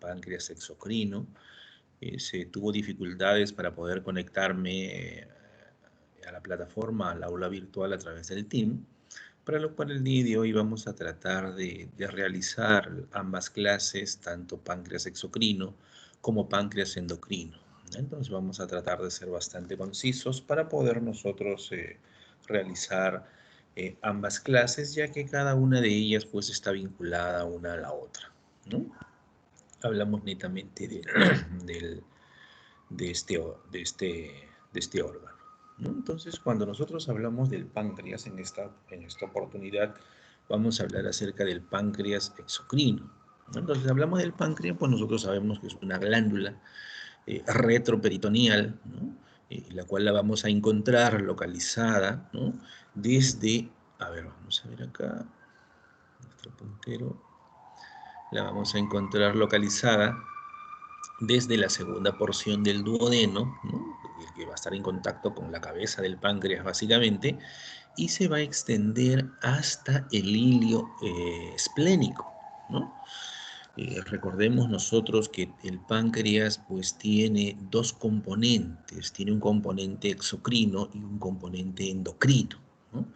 páncreas exocrino. Se tuvo dificultades para poder conectarme a la plataforma, al aula virtual a través del Team, para lo cual el día de hoy vamos a tratar de realizar ambas clases, tanto páncreas exocrino como páncreas endocrino. Entonces vamos a tratar de ser bastante concisos para poder nosotros realizar ambas clases, ya que cada una de ellas pues está vinculada una a la otra, ¿no? Hablamos netamente de este órgano, ¿no? Entonces, cuando nosotros hablamos del páncreas en esta oportunidad, vamos a hablar acerca del páncreas exocrino, ¿no? Entonces, hablamos del páncreas, pues nosotros sabemos que es una glándula retroperitoneal, ¿no? La cual la vamos a encontrar localizada, ¿no? Desde, a ver, vamos a ver acá, nuestro puntero, la vamos a encontrar localizada desde la segunda porción del duodeno, ¿no? El que va a estar en contacto con la cabeza del páncreas básicamente, y se va a extender hasta el hilio esplénico, ¿no? Recordemos nosotros que el páncreas pues tiene dos componentes, tiene un componente exocrino y un componente endocrino, ¿no?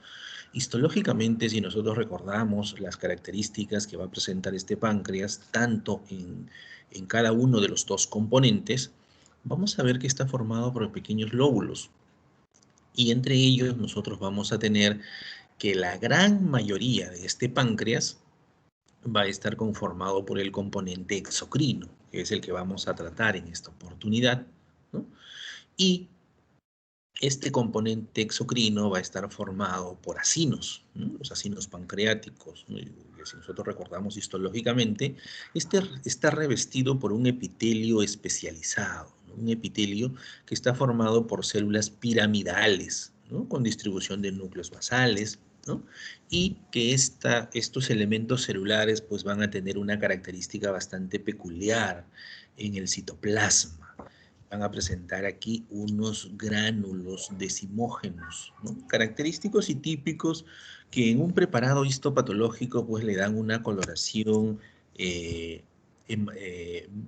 Histológicamente, si nosotros recordamos las características que va a presentar este páncreas, tanto en cada uno de los dos componentes, vamos a ver que está formado por pequeños lóbulos. Y entre ellos nosotros vamos a tener que la gran mayoría de este páncreas va a estar conformado por el componente exocrino, que es el que vamos a tratar en esta oportunidad, ¿no? Y este componente exocrino va a estar formado por acinos, ¿no? Los acinos pancreáticos, ¿no? Y si nosotros recordamos histológicamente, está revestido por un epitelio especializado, ¿no? Un epitelio que está formado por células piramidales, ¿no? Con distribución de núcleos basales, ¿no? Y que estos elementos celulares pues, van a tener una característica bastante peculiar en el citoplasma. Van a presentar aquí unos gránulos decimógenos, ¿no? Característicos y típicos que en un preparado histopatológico pues le dan una coloración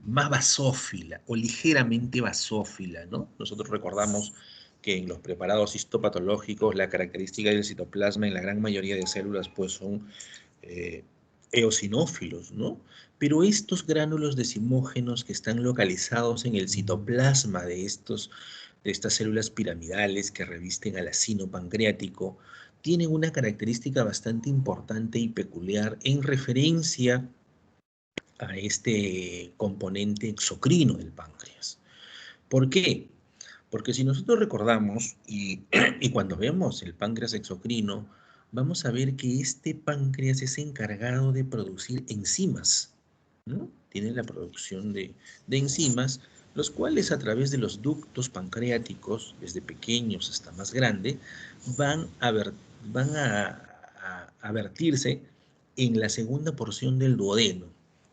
más basófila o ligeramente basófila, ¿no? Nosotros recordamos que en los preparados histopatológicos la característica del citoplasma en la gran mayoría de células pues son eosinófilos, ¿no? Pero estos gránulos decimógenos que están localizados en el citoplasma de estas células piramidales que revisten al acino pancreático tienen una característica bastante importante y peculiar en referencia a este componente exocrino del páncreas. ¿Por qué? Porque si nosotros recordamos y cuando vemos el páncreas exocrino, vamos a ver que este páncreas es encargado de producir enzimas, ¿no? Tiene la producción de enzimas, los cuales a través de los ductos pancreáticos, desde pequeños hasta más grandes, van a vertirse en la segunda porción del duodeno,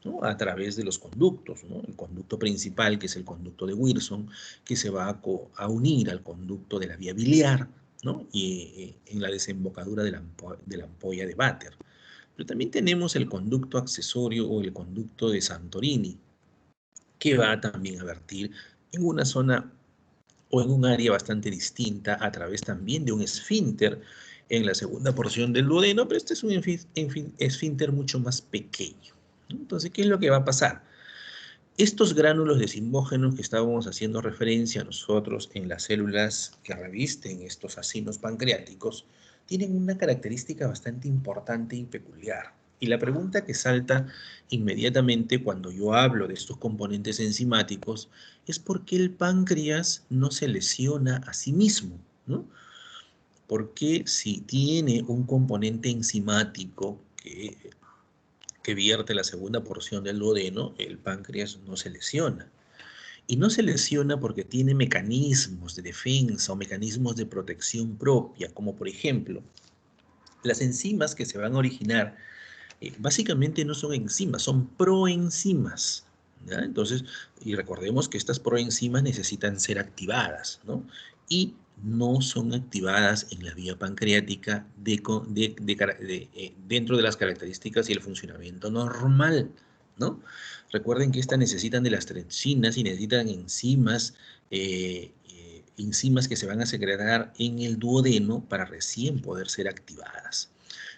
¿no? A través de los conductos, ¿no? El conducto principal, que es el conducto de Wilson, que se va a unir al conducto de la vía biliar, ¿no? Y en la desembocadura de la ampolla de Vater. Pero también tenemos el conducto accesorio o el conducto de Santorini, que va también a vertir en una zona o en un área bastante distinta a través también de un esfínter en la segunda porción del duodeno, pero este es un esfínter mucho más pequeño. Entonces, ¿qué es lo que va a pasar? Estos gránulos decimógenos que estábamos haciendo referencia nosotros en las células que revisten estos acinos pancreáticos tienen una característica bastante importante y peculiar. Y la pregunta que salta inmediatamente cuando yo hablo de estos componentes enzimáticos es por qué el páncreas no se lesiona a sí mismo, ¿no? Porque si tiene un componente enzimático que vierte la segunda porción del duodeno, el páncreas no se lesiona. Y no se lesiona porque tiene mecanismos de defensa o mecanismos de protección propia, como por ejemplo, las enzimas que se van a originar, básicamente no son enzimas, son proenzimas, ¿ya? Entonces, y recordemos que estas proenzimas necesitan ser activadas, ¿no? Y no son activadas en la vía pancreática dentro de las características y el funcionamiento normal, ¿no? Recuerden que estas necesitan de las tripsinas y necesitan enzimas que se van a secretar en el duodeno para recién poder ser activadas.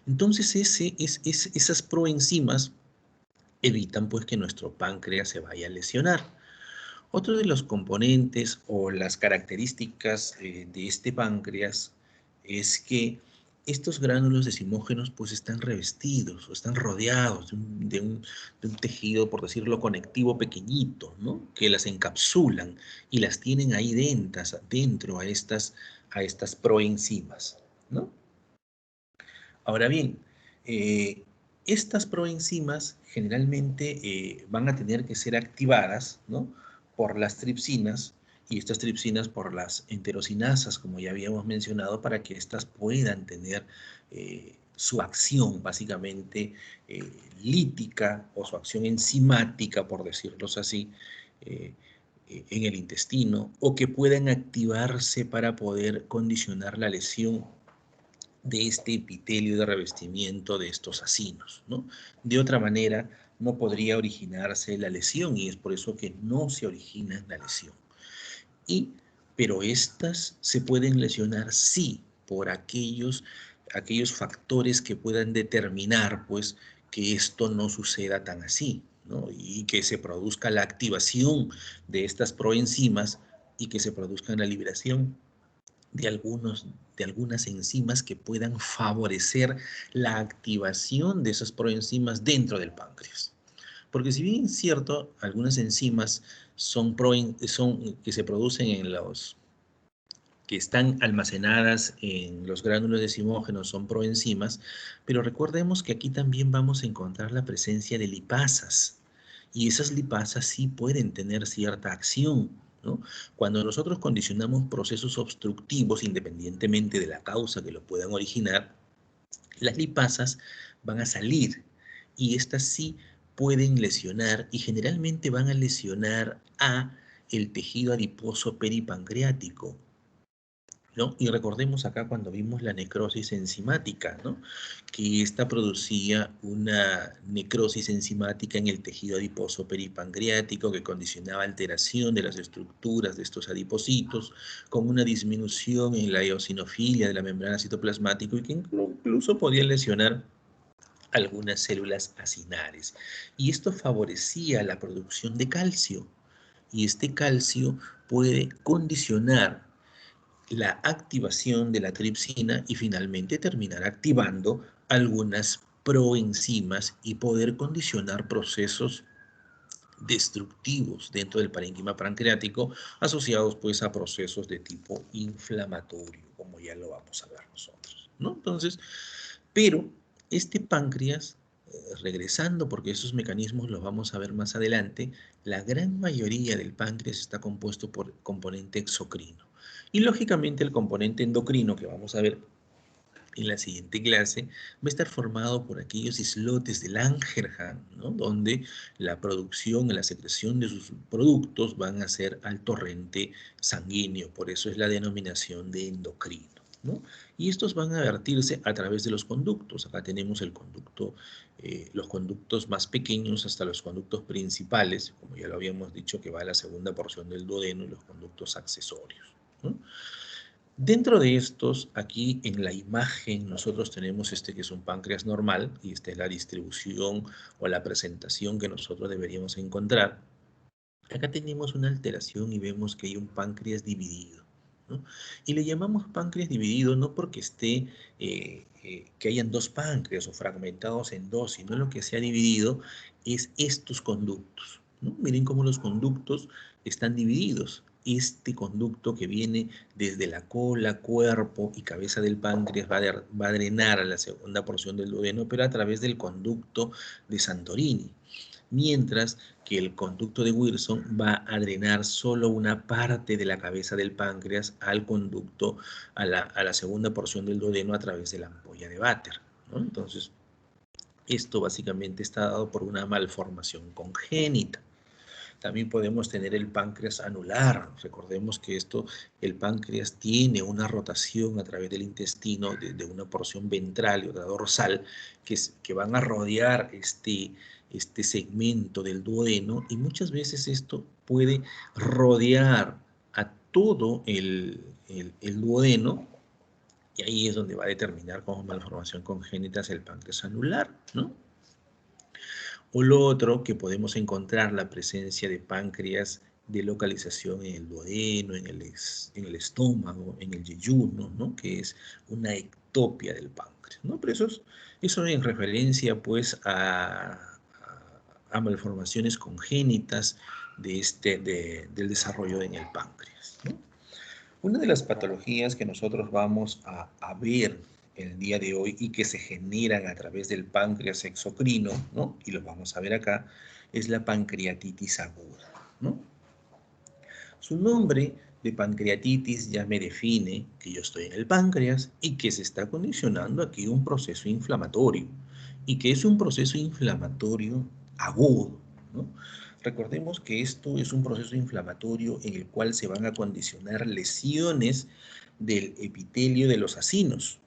Entonces, esas proenzimas evitan pues que nuestro páncreas se vaya a lesionar. Otro de los componentes o las características de este páncreas es que estos gránulos decimógenos pues están revestidos o están rodeados de un tejido, por decirlo, conectivo pequeñito, ¿no? Que las encapsulan y las tienen ahí dentro a estas proenzimas, ¿no? Ahora bien, eh, estas proenzimas generalmente van a tener que ser activadas, ¿no? Por las tripsinas y estas tripsinas por las enterosinasas, como ya habíamos mencionado, para que éstas puedan tener su acción básicamente lítica o su acción enzimática, por decirlo así, eh, en el intestino, o que puedan activarse para poder condicionar la lesión de este epitelio de revestimiento de estos acinos, ¿no? De otra manera, no podría originarse la lesión y es por eso que no se origina la lesión. Pero estas se pueden lesionar sí por aquellos factores que puedan determinar, pues, que esto no suceda tan así, ¿no? Y que se produzca la activación de estas proenzimas y que se produzca la liberación de algunas enzimas que puedan favorecer la activación de esas proenzimas dentro del páncreas. Porque si bien es cierto, algunas enzimas que se producen que están almacenadas en los gránulos decimógenos son proenzimas, pero recordemos que aquí también vamos a encontrar la presencia de lipasas, y esas lipasas sí pueden tener cierta acción, ¿no? Cuando nosotros condicionamos procesos obstructivos, independientemente de la causa que lo puedan originar, las lipasas van a salir y estas sí pueden lesionar y generalmente van a lesionar a el tejido adiposo peripancreático, ¿no? Y recordemos acá cuando vimos la necrosis enzimática, ¿no? Que esta producía una necrosis enzimática en el tejido adiposo peripancreático que condicionaba alteración de las estructuras de estos adipocitos, con una disminución en la eosinofilia de la membrana citoplasmática y que incluso podía lesionar algunas células acinares. Y esto favorecía la producción de calcio. Y este calcio puede condicionar la activación de la tripsina y finalmente terminar activando algunas proenzimas y poder condicionar procesos destructivos dentro del parénquima pancreático asociados pues a procesos de tipo inflamatorio, como ya lo vamos a ver nosotros, ¿no? Entonces, pero este páncreas, regresando, porque esos mecanismos los vamos a ver más adelante, la gran mayoría del páncreas está compuesto por componente exocrino. Y lógicamente el componente endocrino que vamos a ver en la siguiente clase va a estar formado por aquellos islotes de Langerhans, ¿no? Donde la producción y la secreción de sus productos van a ser al torrente sanguíneo, por eso es la denominación de endocrino, ¿no? Y estos van a vertirse a través de los conductos. Acá tenemos los conductos más pequeños hasta los conductos principales, como ya lo habíamos dicho, que va a la segunda porción del duodeno, y los conductos accesorios, ¿no? Dentro de estos, aquí en la imagen, nosotros tenemos que es un páncreas normal, y esta es la distribución o la presentación que nosotros deberíamos encontrar. Acá tenemos una alteración y vemos que hay un páncreas dividido, ¿no? Y le llamamos páncreas dividido no porque que hayan dos páncreas o fragmentados en dos, sino lo que se ha dividido es estos conductos, ¿no? Miren cómo los conductos están divididos. Este conducto que viene desde la cola, cuerpo y cabeza del páncreas va a drenar a la segunda porción del duodeno, pero a través del conducto de Santorini, mientras que el conducto de Wilson va a drenar solo una parte de la cabeza del páncreas al conducto, a la segunda porción del duodeno a través de la ampolla de Vater, ¿no? Entonces, esto básicamente está dado por una malformación congénita. También podemos tener el páncreas anular. Recordemos que el páncreas tiene una rotación a través del intestino de una porción ventral y otra dorsal que van a rodear este segmento del duodeno, y muchas veces esto puede rodear a todo el duodeno, y ahí es donde va a determinar como malformación congénita el páncreas anular, ¿no? O lo otro, que podemos encontrar la presencia de páncreas de localización en el duodeno, en el estómago, en el yeyuno, ¿no? Que es una ectopia del páncreas, ¿no? Pero eso en referencia, pues, a malformaciones congénitas del desarrollo en el páncreas, ¿no? Una de las patologías que nosotros vamos a ver el día de hoy y que se generan a través del páncreas exocrino, ¿no? Y lo vamos a ver acá, es la pancreatitis aguda, ¿no? Su nombre de pancreatitis ya me define que yo estoy en el páncreas y que se está condicionando aquí un proceso inflamatorio, y que es un proceso inflamatorio agudo, ¿no? Recordemos que esto es un proceso inflamatorio en el cual se van a condicionar lesiones del epitelio de los acinos,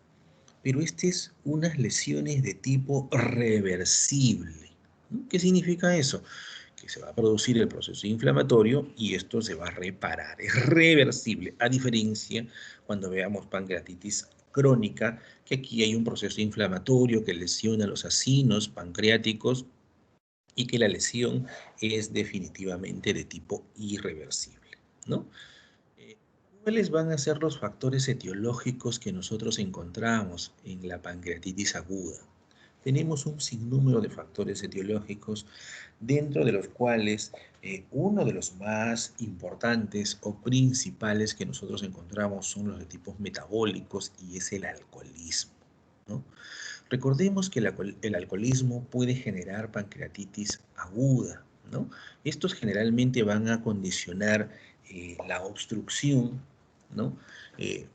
pero es unas lesiones de tipo reversible, ¿no? ¿Qué significa eso? Que se va a producir el proceso inflamatorio y esto se va a reparar, es reversible, a diferencia cuando veamos pancreatitis crónica, que aquí hay un proceso inflamatorio que lesiona los acinos pancreáticos y que la lesión es definitivamente de tipo irreversible, ¿no? ¿Cuáles van a ser los factores etiológicos que nosotros encontramos en la pancreatitis aguda? Tenemos un sinnúmero de factores etiológicos, dentro de los cuales uno de los más importantes o principales que nosotros encontramos son los de tipos metabólicos, y es el alcoholismo, ¿no? Recordemos que el alcoholismo puede generar pancreatitis aguda, ¿no? Estos generalmente van a condicionar la obstrucción, ¿no?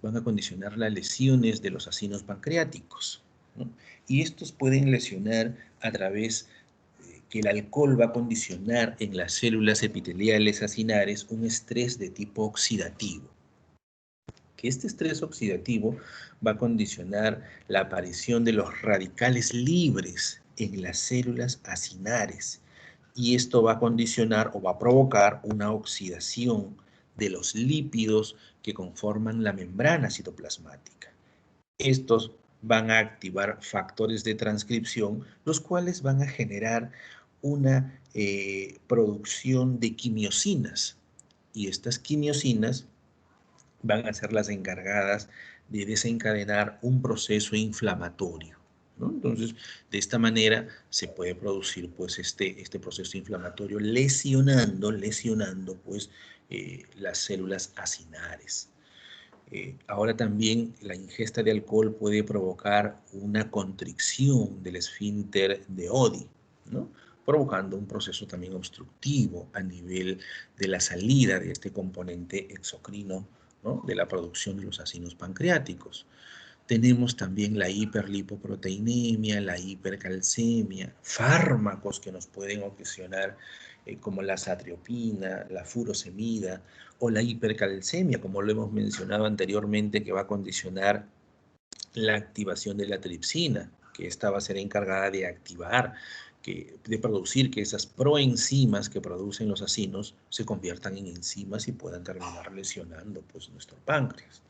Van a condicionar las lesiones de los acinos pancreáticos, ¿no? Y estos pueden lesionar a través que el alcohol va a condicionar en las células epiteliales acinares un estrés de tipo oxidativo, que este estrés oxidativo va a condicionar la aparición de los radicales libres en las células acinares, y esto va a condicionar o va a provocar una oxidación de los lípidos que conforman la membrana citoplasmática. Estos van a activar factores de transcripción, los cuales van a generar una producción de quimiosinas, y estas quimiosinas van a ser las encargadas de desencadenar un proceso inflamatorio, ¿no? Entonces, de esta manera se puede producir pues este proceso inflamatorio lesionando pues las células acinares. Ahora también la ingesta de alcohol puede provocar una constricción del esfínter de Oddi, ¿no? Provocando un proceso también obstructivo a nivel de la salida de este componente exocrino, ¿no? De la producción de los acinos pancreáticos. Tenemos también la hiperlipoproteinemia, la hipercalcemia, fármacos que nos pueden ocasionar como la satriopina, la furosemida, o la hipercalcemia, como lo hemos mencionado anteriormente, que va a condicionar la activación de la tripsina, que esta va a ser encargada de activar, de producir que esas proenzimas que producen los acinos se conviertan en enzimas y puedan terminar lesionando pues nuestro páncreas.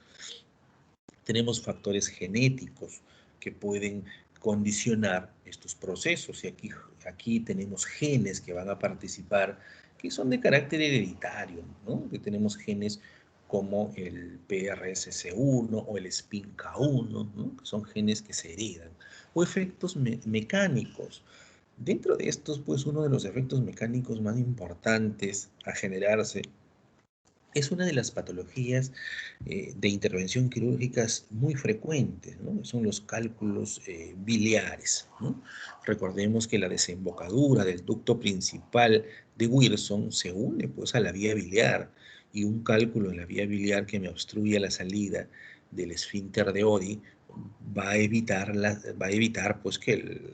Tenemos factores genéticos que pueden condicionar estos procesos, y aquí tenemos genes que van a participar, que son de carácter hereditario, ¿no? Que tenemos genes como el PRSC1 o el SPINK1, ¿no? Que son genes que se heredan, o efectos mecánicos. Dentro de estos, pues uno de los efectos mecánicos más importantes a generarse es una de las patologías de intervención quirúrgica muy frecuentes, ¿no? Son los cálculos biliares, ¿no? Recordemos que la desembocadura del ducto principal de Wilson se une pues a la vía biliar, y un cálculo en la vía biliar que me obstruye la salida del esfínter de Oddi va a evitar pues que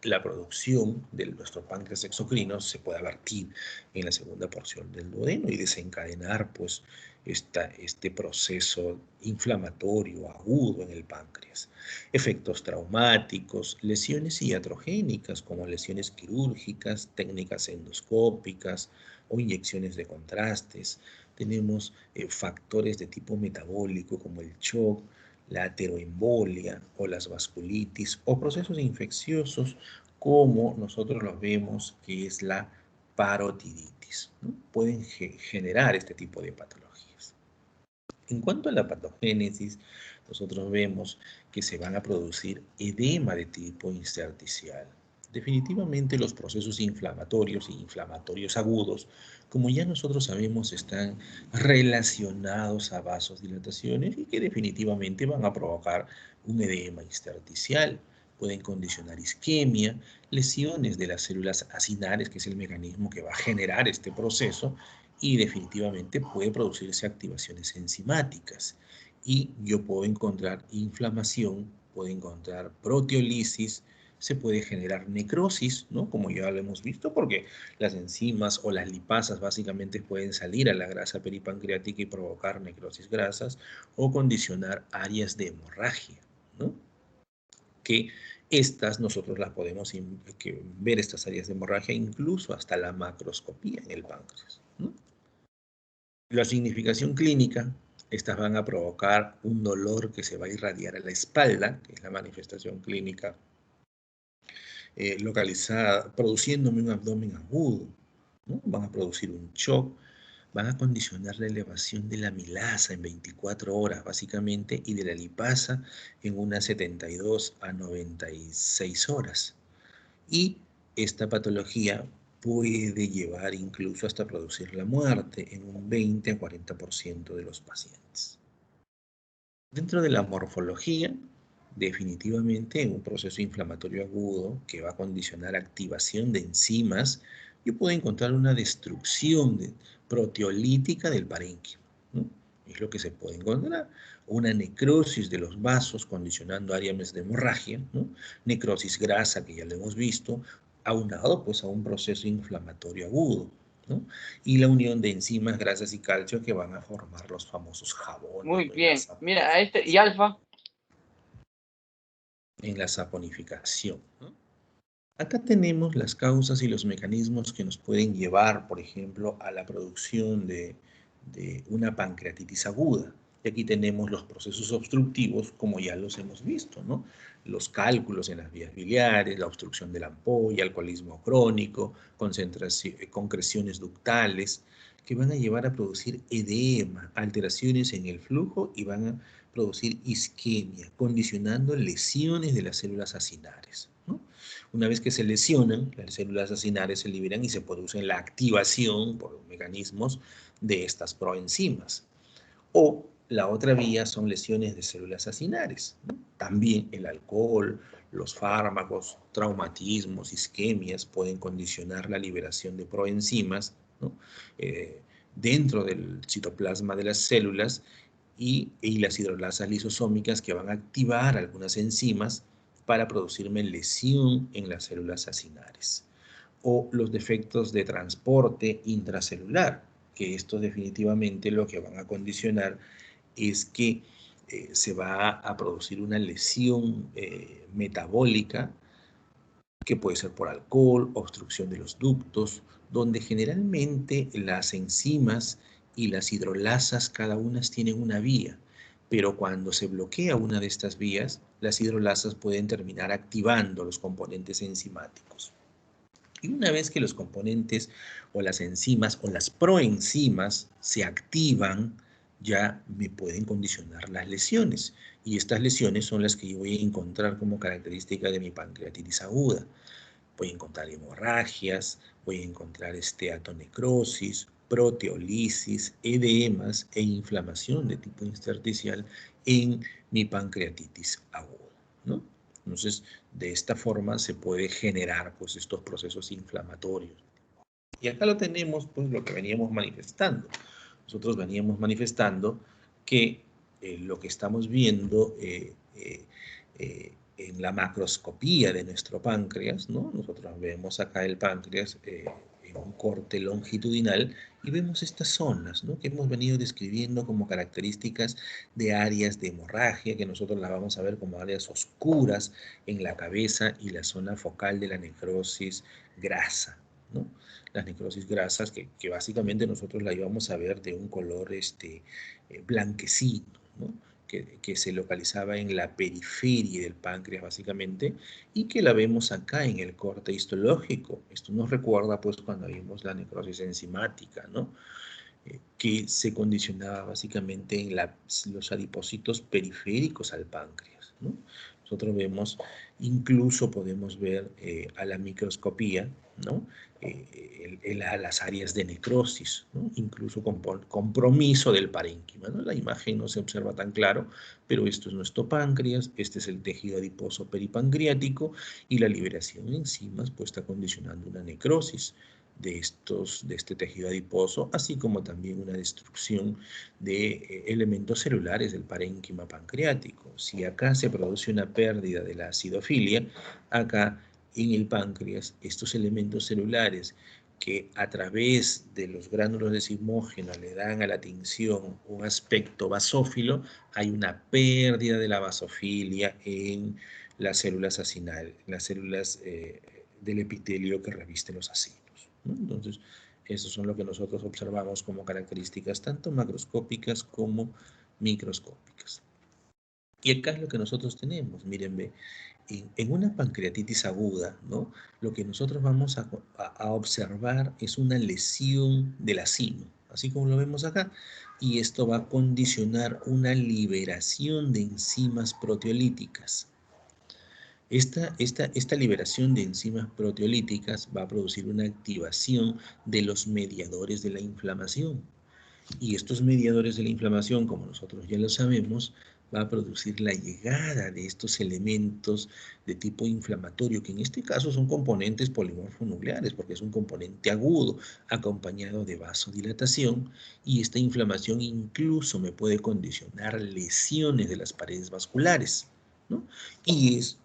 la producción de nuestro páncreas exocrino se pueda vertir en la segunda porción del duodeno y desencadenar pues este proceso inflamatorio agudo en el páncreas. Efectos traumáticos, lesiones iatrogénicas como lesiones quirúrgicas, técnicas endoscópicas o inyecciones de contrastes. Tenemos factores de tipo metabólico como el shock, la ateroembolia o las vasculitis o procesos infecciosos como nosotros los vemos que es la parotiditis, ¿no? Pueden generar este tipo de patologías. En cuanto a la patogénesis, nosotros vemos que se van a producir edema de tipo intersticial. Definitivamente los procesos inflamatorios y inflamatorios agudos, como ya nosotros sabemos, están relacionados a vasodilataciones y que definitivamente van a provocar un edema intersticial. Pueden condicionar isquemia, lesiones de las células acinares, que es el mecanismo que va a generar este proceso, y definitivamente puede producirse activaciones enzimáticas. Y yo puedo encontrar inflamación, puedo encontrar proteólisis, se puede generar necrosis, ¿no? Como ya lo hemos visto, porque las enzimas o las lipasas básicamente pueden salir a la grasa peripancreática y provocar necrosis grasas o condicionar áreas de hemorragia, ¿no? Que estas nosotros las podemos ver, estas áreas de hemorragia, incluso hasta la macroscopía en el páncreas, ¿no? La significación clínica, estas van a provocar un dolor que se va a irradiar a la espalda, que es la manifestación clínica localizada, produciéndome un abdomen agudo, ¿no? Van a producir un shock, van a condicionar la elevación de la amilasa en 24 horas, básicamente, y de la lipasa en unas 72 a 96 horas. Y esta patología puede llevar incluso hasta producir la muerte en un 20 a 40% de los pacientes. Dentro de la morfología, definitivamente en un proceso inflamatorio agudo que va a condicionar activación de enzimas, yo puedo encontrar una destrucción proteolítica del parénquima, ¿no? Es lo que se puede encontrar. Una necrosis de los vasos condicionando áreas de hemorragia, ¿no? Necrosis grasa, que ya lo hemos visto, aunado pues a un proceso inflamatorio agudo, ¿no? Y la unión de enzimas, grasas y calcio que van a formar los famosos jabones. Muy bien. Mira, ¿y alfa? En la saponificación, ¿no? Acá tenemos las causas y los mecanismos que nos pueden llevar, por ejemplo, a la producción de una pancreatitis aguda. Y aquí tenemos los procesos obstructivos, como ya los hemos visto, ¿no? Los cálculos en las vías biliares, la obstrucción de la ampolla, alcoholismo crónico, concreciones ductales, que van a llevar a producir edema, alteraciones en el flujo y van a producir isquemia, condicionando lesiones de las células acinares, ¿no? Una vez que se lesionan, las células acinares se liberan y se produce la activación por mecanismos de estas proenzimas. O la otra vía son lesiones de células acinares, ¿no? También el alcohol, los fármacos, traumatismos, isquemias pueden condicionar la liberación de proenzimas, ¿no? Dentro del citoplasma de las células y las hidrolasas lisosómicas que van a activar algunas enzimas para producirme lesión en las células acinares. O los defectos de transporte intracelular, que esto definitivamente lo que van a condicionar es que se va a producir una lesión metabólica que puede ser por alcohol, obstrucción de los ductos, donde generalmente las enzimas y las hidrolasas cada una tienen una vía, pero cuando se bloquea una de estas vías, las hidrolasas pueden terminar activando los componentes enzimáticos. Y una vez que los componentes o las enzimas o las proenzimas se activan, ya me pueden condicionar las lesiones. Y estas lesiones son las que yo voy a encontrar como característica de mi pancreatitis aguda. Voy a encontrar hemorragias, voy a encontrar esteatonecrosis, proteolisis, edemas e inflamación de tipo intersticial en mi pancreatitis aguda, ¿no? Entonces, de esta forma se puede generar pues estos procesos inflamatorios. Y acá lo tenemos, pues lo que veníamos manifestando. Nosotros veníamos manifestando que lo que estamos viendo en la macroscopía de nuestro páncreas, ¿no? Nosotros vemos acá el páncreas en un corte longitudinal y vemos estas zonas, ¿no? Que hemos venido describiendo como características de áreas de hemorragia, que nosotros las vamos a ver como áreas oscuras en la cabeza y la zona focal de la necrosis grasa, ¿no? Las necrosis grasas que básicamente nosotros la íbamos a ver de un color blanquecino, ¿no? Que se localizaba en la periferia del páncreas básicamente y que la vemos acá en el corte histológico. Esto nos recuerda pues cuando vimos la necrosis enzimática, ¿no? Que se condicionaba básicamente en los adipocitos periféricos al páncreas, ¿no? Nosotros vemos, incluso podemos ver a la microscopía, ¿no? Las áreas de necrosis, ¿no? Incluso con compromiso del parénquima, ¿no? La imagen no se observa tan claro, pero esto es nuestro páncreas, este es el tejido adiposo peripancreático y la liberación de enzimas pues está condicionando una necrosis de este tejido adiposo, así como también una destrucción de elementos celulares del parénquima pancreático. Si acá se produce una pérdida de la acidofilia, acá en el páncreas estos elementos celulares que a través de los gránulos de sigmógeno le dan a la tinción un aspecto basófilo, hay una pérdida de la basofilia en las células acinales, en las células del epitelio que revisten los acinos, ¿no? Entonces, esos son lo que nosotros observamos como características tanto macroscópicas como microscópicas. Y acá es lo que nosotros tenemos, miren, ve, en una pancreatitis aguda, ¿no? Lo que nosotros vamos a observar es una lesión del acino, así como lo vemos acá, y esto va a condicionar una liberación de enzimas proteolíticas. Esta liberación de enzimas proteolíticas va a producir una activación de los mediadores de la inflamación. Y estos mediadores de la inflamación, como nosotros ya lo sabemos, va a producir la llegada de estos elementos de tipo inflamatorio, que en este caso son componentes polimorfonucleares, porque es un componente agudo acompañado de vasodilatación, y esta inflamación incluso me puede condicionar lesiones de las paredes vasculares, ¿no? Y es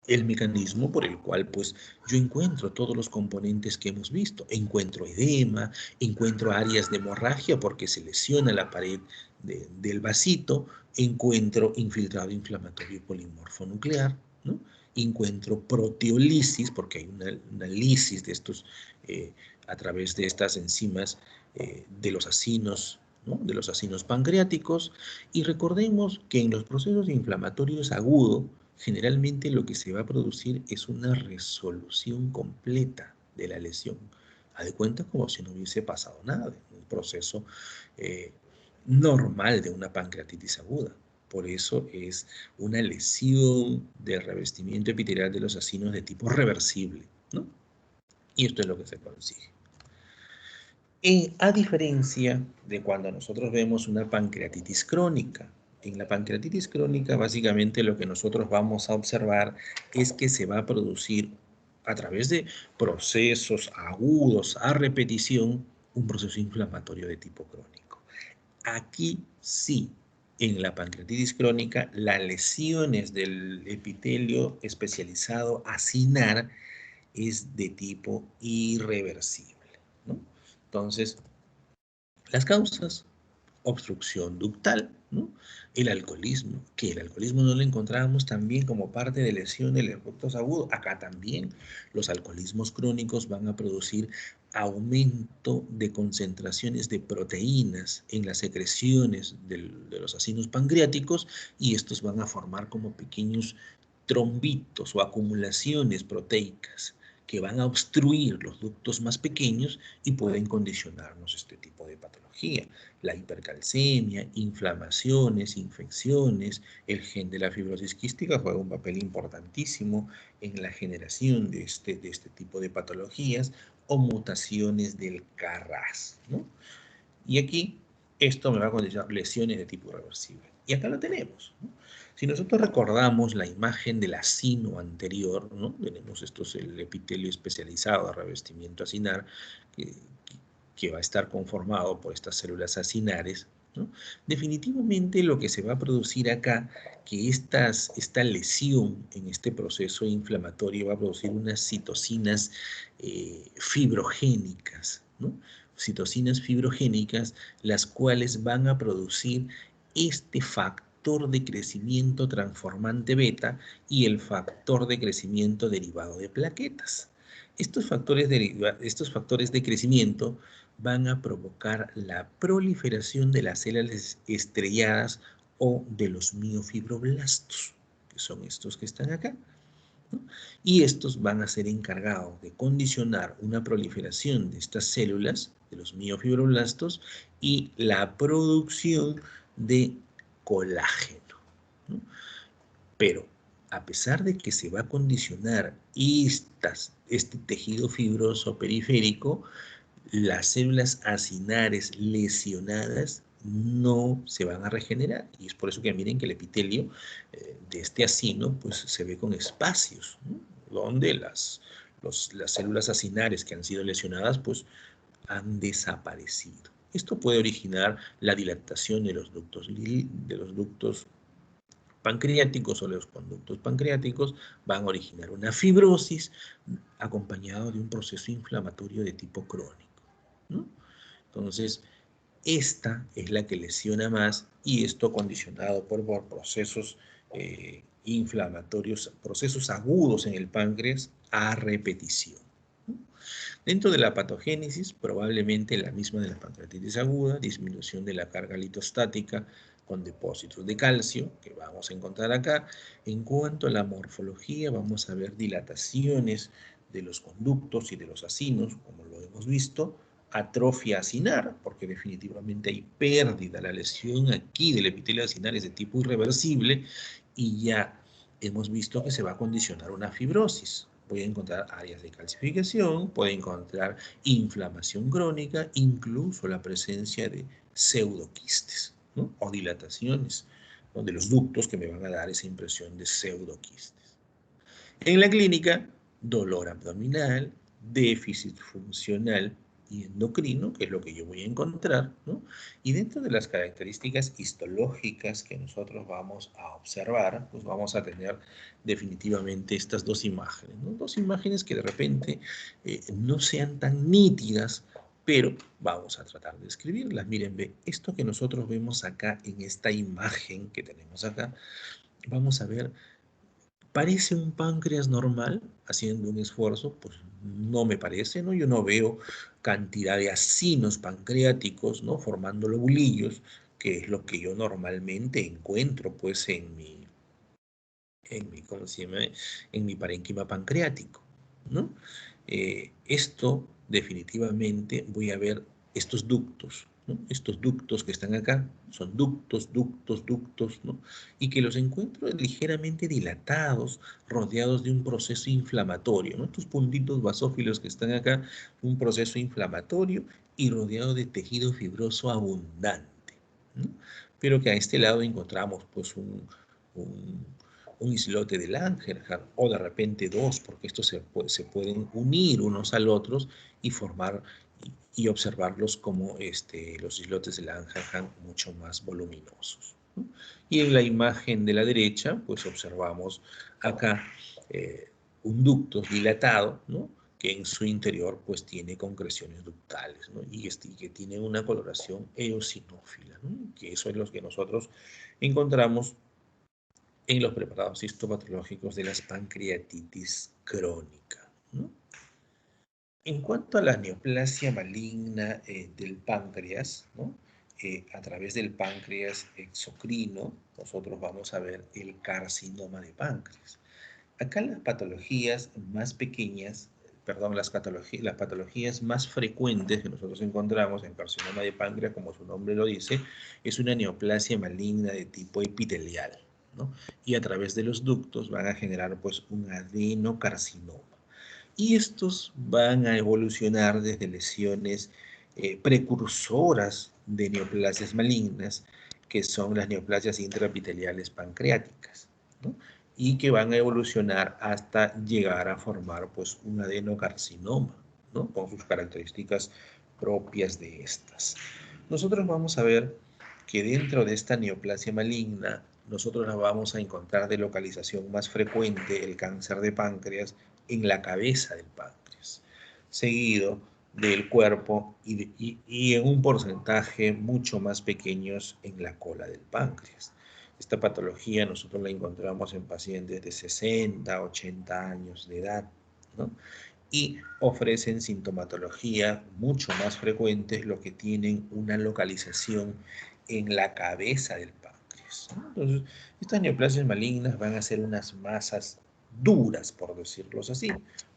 el mecanismo por el cual pues yo encuentro todos los componentes que hemos visto. Encuentro edema, encuentro áreas de hemorragia porque se lesiona la pared del vasito, encuentro infiltrado inflamatorio polimorfo nuclear, ¿no? Encuentro proteolisis porque hay una lisis de estos a través de estas enzimas de los acinos, ¿no? De los acinos pancreáticos, y recordemos que en los procesos inflamatorios agudos generalmente lo que se va a producir es una resolución completa de la lesión. Haz de cuenta como si no hubiese pasado nada, un proceso normal de una pancreatitis aguda. Por eso es una lesión del revestimiento epitelial de los acinos de tipo reversible, ¿no? Y esto es lo que se consigue. A diferencia de cuando nosotros vemos una pancreatitis crónica. En la pancreatitis crónica, básicamente lo que nosotros vamos a observar es que se va a producir a través de procesos agudos a repetición un proceso inflamatorio de tipo crónico. Aquí sí, en la pancreatitis crónica, las lesiones del epitelio especializado acinar es de tipo irreversible, ¿no? Entonces, las causas, obstrucción ductal, ¿no? El alcoholismo, que el alcoholismo no lo encontrábamos también como parte de lesión del eructos agudo. Acá también los alcoholismos crónicos van a producir aumento de concentraciones de proteínas en las secreciones de los acinos pancreáticos, y estos van a formar como pequeños trombitos o acumulaciones proteicas que van a obstruir los ductos más pequeños y pueden condicionarnos este tipo de patología. La hipercalcemia, inflamaciones, infecciones, el gen de la fibrosis quística juega un papel importantísimo en la generación de este tipo de patologías, o mutaciones del KRAS, ¿no? Y aquí esto me va a condicionar lesiones de tipo irreversible. Y acá lo tenemos, ¿no? Si nosotros recordamos la imagen del acino anterior, ¿no? Tenemos el epitelio especializado de revestimiento acinar, que va a estar conformado por estas células acinares, ¿no? Definitivamente lo que se va a producir acá, que esta lesión en este proceso inflamatorio va a producir unas citocinas fibrogénicas, ¿no? Citocinas fibrogénicas, las cuales van a producir este factor de crecimiento transformante beta y el factor de crecimiento derivado de plaquetas. Estos factores de crecimiento van a provocar la proliferación de las células estrelladas o de los miofibroblastos, que son estos que están acá, ¿no? Y estos van a ser encargados de condicionar una proliferación de estas células, de los miofibroblastos, y la producción de colágeno, ¿no? Pero a pesar de que se va a condicionar este tejido fibroso periférico, las células acinares lesionadas no se van a regenerar. Y es por eso que miren que el epitelio de este acino pues, se ve con espacios, ¿no? Donde las células acinares que han sido lesionadas pues, han desaparecido. Esto puede originar la dilatación de los ductos pancreáticos o los conductos pancreáticos, van a originar una fibrosis acompañado de un proceso inflamatorio de tipo crónico, ¿no? Entonces, esta es la que lesiona más y esto condicionado por procesos inflamatorios, procesos agudos en el páncreas a repetición, ¿no? Dentro de la patogénesis, probablemente la misma de la pancreatitis aguda, disminución de la carga litostática con depósitos de calcio, que vamos a encontrar acá. En cuanto a la morfología, vamos a ver dilataciones de los conductos y de los acinos, como lo hemos visto, atrofia acinar, porque definitivamente hay pérdida, la lesión aquí del epitelio acinar es de tipo irreversible y ya hemos visto que se va a condicionar una fibrosis. Voy a encontrar áreas de calcificación, puedo encontrar inflamación crónica, incluso la presencia de pseudoquistes, ¿no? O dilataciones, ¿no? De los ductos que me van a dar esa impresión de pseudoquistes. En la clínica, dolor abdominal, déficit funcional y endocrino, que es lo que yo voy a encontrar, ¿no? Y dentro de las características histológicas que nosotros vamos a observar, pues vamos a tener definitivamente estas dos imágenes, ¿no? Dos imágenes que de repente no sean tan nítidas, pero vamos a tratar de escribirlas. Miren, ve, esto que nosotros vemos acá en esta imagen que tenemos acá, vamos a ver. ¿Parece un páncreas normal haciendo un esfuerzo? Pues no me parece, ¿no? Yo no veo cantidad de acinos pancreáticos, ¿no? Formando lobulillos, que es lo que yo normalmente encuentro, pues, ¿cómo se llama? En mi parénquima pancreático, ¿no? Esto definitivamente voy a ver estos ductos, ¿no? Estos ductos que están acá son ductos, ¿no? Y que los encuentro ligeramente dilatados, rodeados de un proceso inflamatorio, ¿no? Estos puntitos basófilos que están acá, un proceso inflamatorio y rodeado de tejido fibroso abundante, ¿no? Pero que a este lado encontramos pues un islote de Langerhans o de repente dos, porque estos se pueden unir unos al otros y formar y observarlos como los islotes de Langerhans mucho más voluminosos, ¿no? Y en la imagen de la derecha, pues observamos acá un ducto dilatado, ¿no? Que en su interior pues tiene concreciones ductales, ¿no? Y que tiene una coloración eosinófila, ¿no? Que eso es lo que nosotros encontramos en los preparados histopatológicos de las pancreatitis crónica, ¿no? En cuanto a la neoplasia maligna del páncreas, ¿no? A través del páncreas exocrino, nosotros vamos a ver el carcinoma de páncreas. Acá las patologías más pequeñas, perdón, las patologías más frecuentes que nosotros encontramos en carcinoma de páncreas, como su nombre lo dice, es una neoplasia maligna de tipo epitelial, ¿no? Y a través de los ductos van a generar pues un adenocarcinoma. Y estos van a evolucionar desde lesiones precursoras de neoplasias malignas, que son las neoplasias intraepiteliales pancreáticas, ¿no? Y que van a evolucionar hasta llegar a formar pues un adenocarcinoma, ¿no? Con sus características propias de estas. Nosotros vamos a ver que dentro de esta neoplasia maligna nosotros la vamos a encontrar de localización más frecuente el cáncer de páncreas en la cabeza del páncreas, seguido del cuerpo y en un porcentaje mucho más pequeños en la cola del páncreas. Esta patología nosotros la encontramos en pacientes de 60, 80 años de edad, ¿no? Y ofrecen sintomatología mucho más frecuente, lo que tienen una localización en la cabeza del páncreas, ¿no? Entonces, estas neoplasias malignas van a ser unas masas duras, por decirlo así,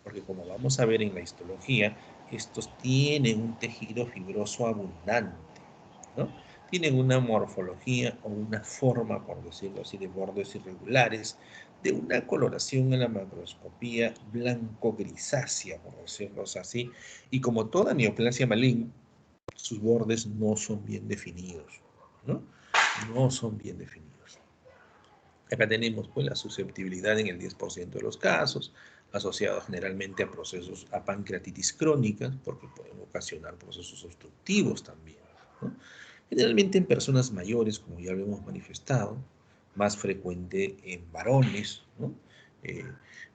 porque como vamos a ver en la histología, estos tienen un tejido fibroso abundante, ¿no? Tienen una morfología o una forma, por decirlo así, de bordes irregulares, de una coloración en la macroscopía blanco-grisácea, por decirlo así, y como toda neoplasia maligna, sus bordes no son bien definidos, ¿no? No son bien definidos. Acá tenemos pues la susceptibilidad en el 10% de los casos, asociados generalmente a procesos, a pancreatitis crónica, porque pueden ocasionar procesos obstructivos también, ¿no? Generalmente en personas mayores, como ya lo hemos manifestado, más frecuente en varones, ¿no? Eh,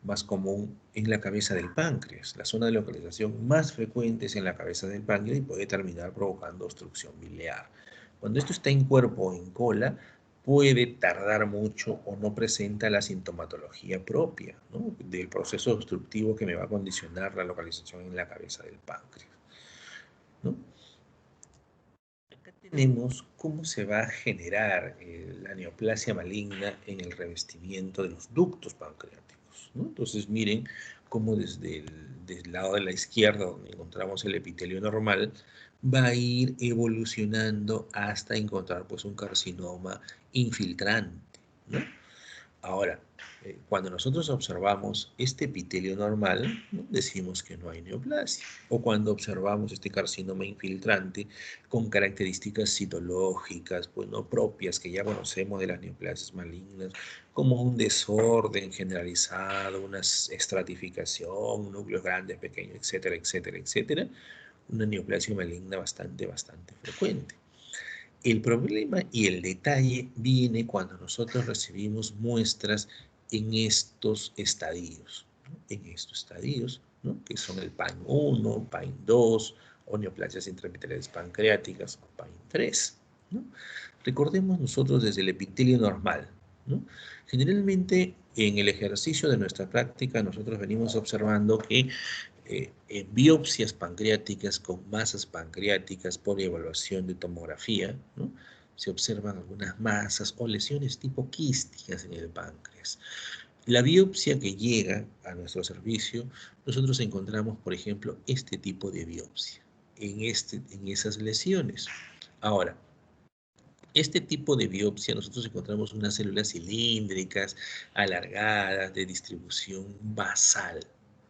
más común en la cabeza del páncreas. La zona de localización más frecuente es en la cabeza del páncreas y puede terminar provocando obstrucción biliar. Cuando esto está en cuerpo o en cola, puede tardar mucho o no presenta la sintomatología propia, ¿no? Del proceso obstructivo que me va a condicionar la localización en la cabeza del páncreas, ¿no? Acá tenemos cómo se va a generar la neoplasia maligna en el revestimiento de los ductos pancreáticos, ¿no? Entonces miren cómo desde el lado de la izquierda, donde encontramos el epitelio normal, va a ir evolucionando hasta encontrar pues un carcinoma infiltrante, ¿no? Ahora, cuando nosotros observamos este epitelio normal, ¿no? Decimos que no hay neoplasia. O cuando observamos este carcinoma infiltrante con características citológicas, pues no propias que ya conocemos de las neoplasias malignas, como un desorden generalizado, una estratificación, núcleos grandes, pequeños, etcétera, etcétera, etcétera, una neoplasia maligna bastante frecuente. El problema y el detalle viene cuando nosotros recibimos muestras en estos estadios, ¿no? En estos estadios, ¿no? Que son el PAIN 1, PAIN 2, o neoplasias intraepiteliales pancreáticas, o PAIN 3, ¿no? Recordemos nosotros desde el epitelio normal, ¿no? Generalmente en el ejercicio de nuestra práctica nosotros venimos observando que en biopsias pancreáticas con masas pancreáticas por evaluación de tomografía, ¿no? Se observan algunas masas o lesiones tipo quísticas en el páncreas. La biopsia que llega a nuestro servicio, nosotros encontramos, por ejemplo, este tipo de biopsia en esas lesiones. Ahora, este tipo de biopsia nosotros encontramos unas células cilíndricas, alargadas, de distribución basal,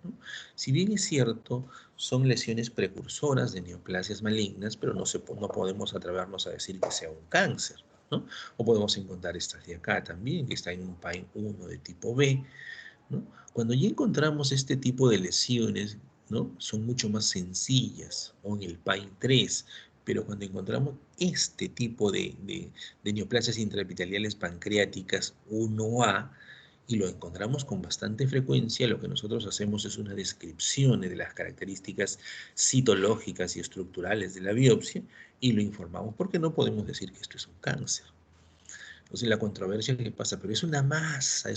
¿no? Si bien es cierto, son lesiones precursoras de neoplasias malignas, pero no podemos atrevernos a decir que sea un cáncer, ¿no? O podemos encontrar estas de acá también, que está en un PAIN 1 de tipo B, ¿no? Cuando ya encontramos este tipo de lesiones, ¿no? Son mucho más sencillas, o en el PAIN 3, pero cuando encontramos este tipo de neoplasias intraepiteliales pancreáticas 1A, y lo encontramos con bastante frecuencia, lo que nosotros hacemos es una descripción de las características citológicas y estructurales de la biopsia, y lo informamos porque no podemos decir que esto es un cáncer. Entonces la controversia que pasa, pero es una masa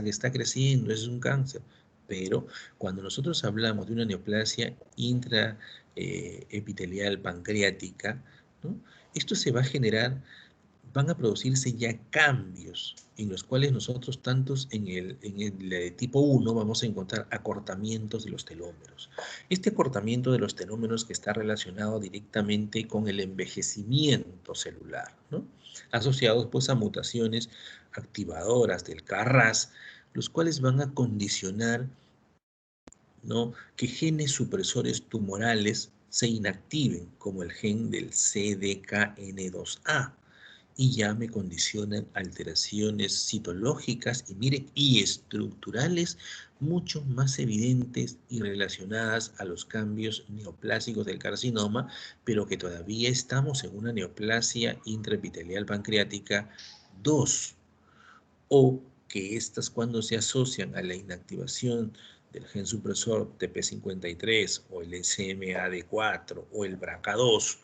que está creciendo, es un cáncer. Pero cuando nosotros hablamos de una neoplasia intraepitelial pancreática, ¿no? Esto se va a generar, van a producirse ya cambios en los cuales nosotros, tantos en el tipo 1, vamos a encontrar acortamientos de los telómeros. Este acortamiento de los telómeros que está relacionado directamente con el envejecimiento celular, ¿no? Asociados pues a mutaciones activadoras del KRAS, los cuales van a condicionar, ¿no?, que genes supresores tumorales se inactiven, como el gen del CDKN2A, y ya me condicionan alteraciones citológicas y miren, y estructurales mucho más evidentes y relacionadas a los cambios neoplásicos del carcinoma, pero que todavía estamos en una neoplasia intraepitelial pancreática 2, o que estas cuando se asocian a la inactivación del gen supresor TP53 o el SMAD4 o el BRCA2,